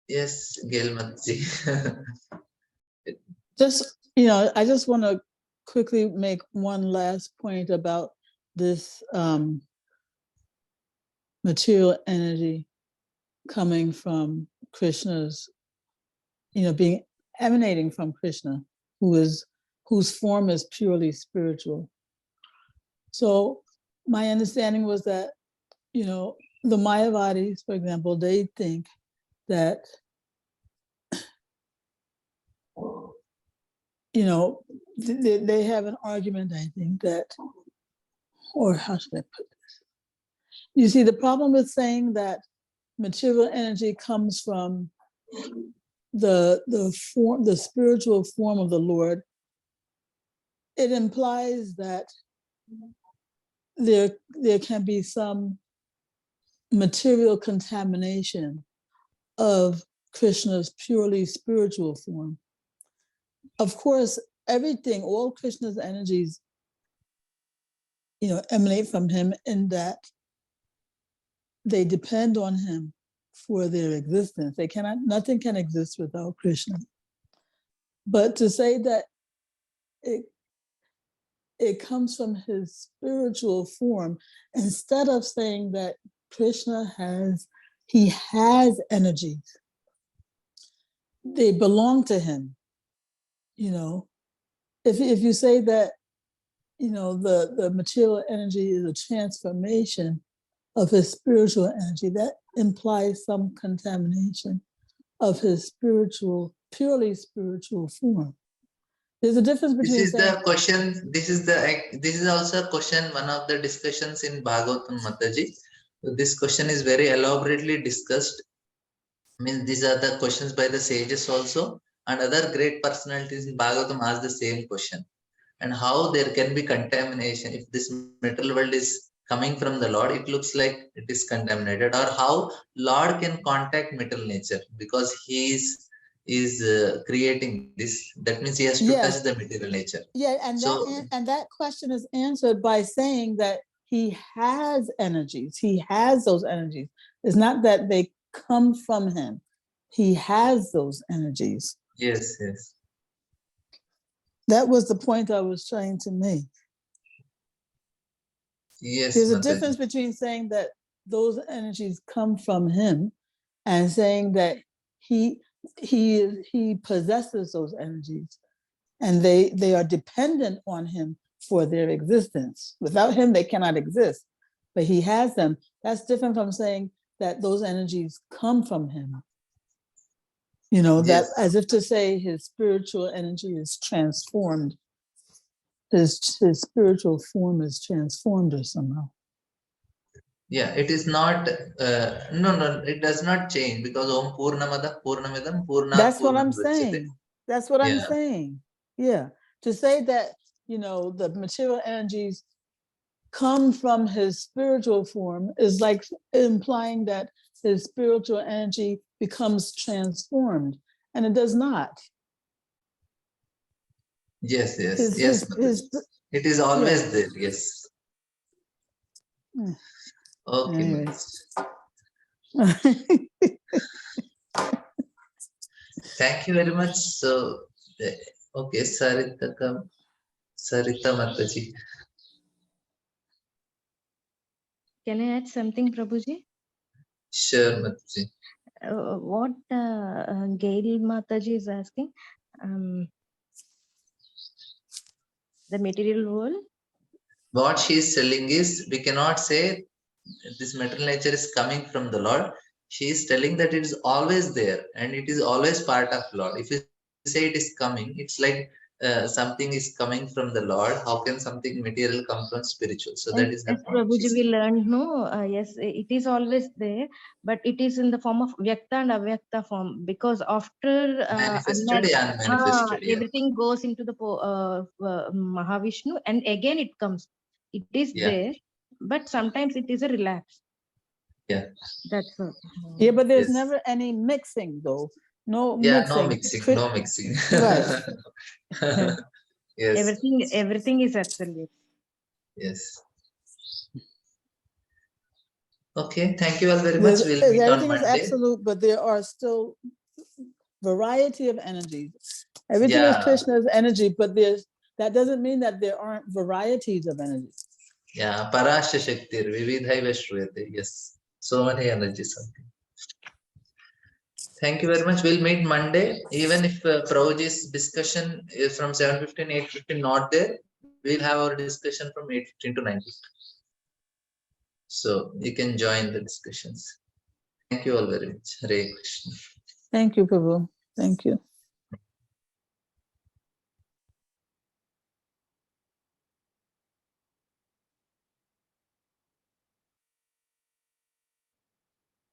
Speaker 1: Yes, Gail Mataji.
Speaker 4: Just, I just want to quickly make one last point about this material energy coming from Krishna's, being emanating from Krishna, whose form is purely spiritual. So my understanding was that, the Mayavadis, for example, they think that, they have an argument, I think, that, or how should I put this? You see, the problem with saying that material energy comes from the spiritual form of the Lord, it implies that there can be some material contamination of Krishna's purely spiritual form. Of course, everything, all Krishna's energies, emanate from him in that they depend on him for their existence. Nothing can exist without Krishna. But to say that it comes from his spiritual form, instead of saying that Krishna has energies, they belong to him. If you say that, the material energy is a transformation of his spiritual energy, that implies some contamination of his purely spiritual form. There's a difference between
Speaker 1: this is the question. This is also a question, one of the discussions in Bhagavatam, Mataji. This question is very elaborately discussed. These are the questions by the sages also, and other great personalities in Bhagavatam ask the same question. And how there can be contamination if this material world is coming from the Lord, it looks like it is contaminated, or how Lord can contact material nature because he is creating this. That means he has to touch the material nature.
Speaker 4: Yeah, and that question is answered by saying that he has energies. He has those energies. It's not that they come from him. He has those energies.
Speaker 1: Yes.
Speaker 4: That was the point I was trying to make.
Speaker 1: Yes.
Speaker 4: There's a difference between saying that those energies come from him and saying that he possesses those energies and they are dependent on him for their existence. Without him, they cannot exist, but he has them. That's different from saying that those energies come from him. That as if to say his spiritual energy is transformed. His spiritual form is transformed or somehow.
Speaker 1: Yeah, it is not, no, it does not change because Om Purnamada Purnamidam Purnat.
Speaker 4: That's what I'm saying. That's what I'm saying. Yeah. To say that, the material energies come from his spiritual form is like implying that his spiritual energy becomes transformed, and it does not.
Speaker 1: Yes. It is always there. Yes. Okay. Thank you very much. So, okay, Sarita Mataji.
Speaker 5: Can I add something, Prabhuji?
Speaker 1: Sure, Mataji.
Speaker 5: What Gail Mataji is asking, the material world?
Speaker 1: What she is telling is, we cannot say this material nature is coming from the Lord. She is telling that it is always there and it is always part of Lord. If you say it is coming, it's like something is coming from the Lord. How can something material come from spiritual? So that is her point.
Speaker 5: Prabhuji, we learned, yes, it is always there, but it is in the form of Vyakta and Avyakta form, because after
Speaker 1: manifested,
Speaker 5: everything goes into the Mahavishnu and again it comes. It is there, but sometimes it is a relapse.
Speaker 1: Yeah.
Speaker 5: That's all.
Speaker 4: Yeah, but there's never any mixing though. No mixing.
Speaker 1: No mixing.
Speaker 4: Right.
Speaker 1: Yes.
Speaker 5: Everything is absolute.
Speaker 1: Yes. Okay, thank you all very much. We'll meet on
Speaker 4: everything is
Speaker 1: Monday.
Speaker 4: absolute, but there are still variety of energies. Everything is Krishna's energy, but that doesn't mean that there aren't varieties of energy.
Speaker 1: Yeah, Parasha Shaktir, Vividhaiva Shruyate. Yes, so many energies. Thank you very much. We'll meet Monday. Even if Prabhuji's discussion is from 7:15, 8:15 not there, we'll have our discussion from 8:15 to 9:15. So you can join the discussions. Thank you all very much. Hare Krishna.
Speaker 4: Thank you, Prabhu. Thank you.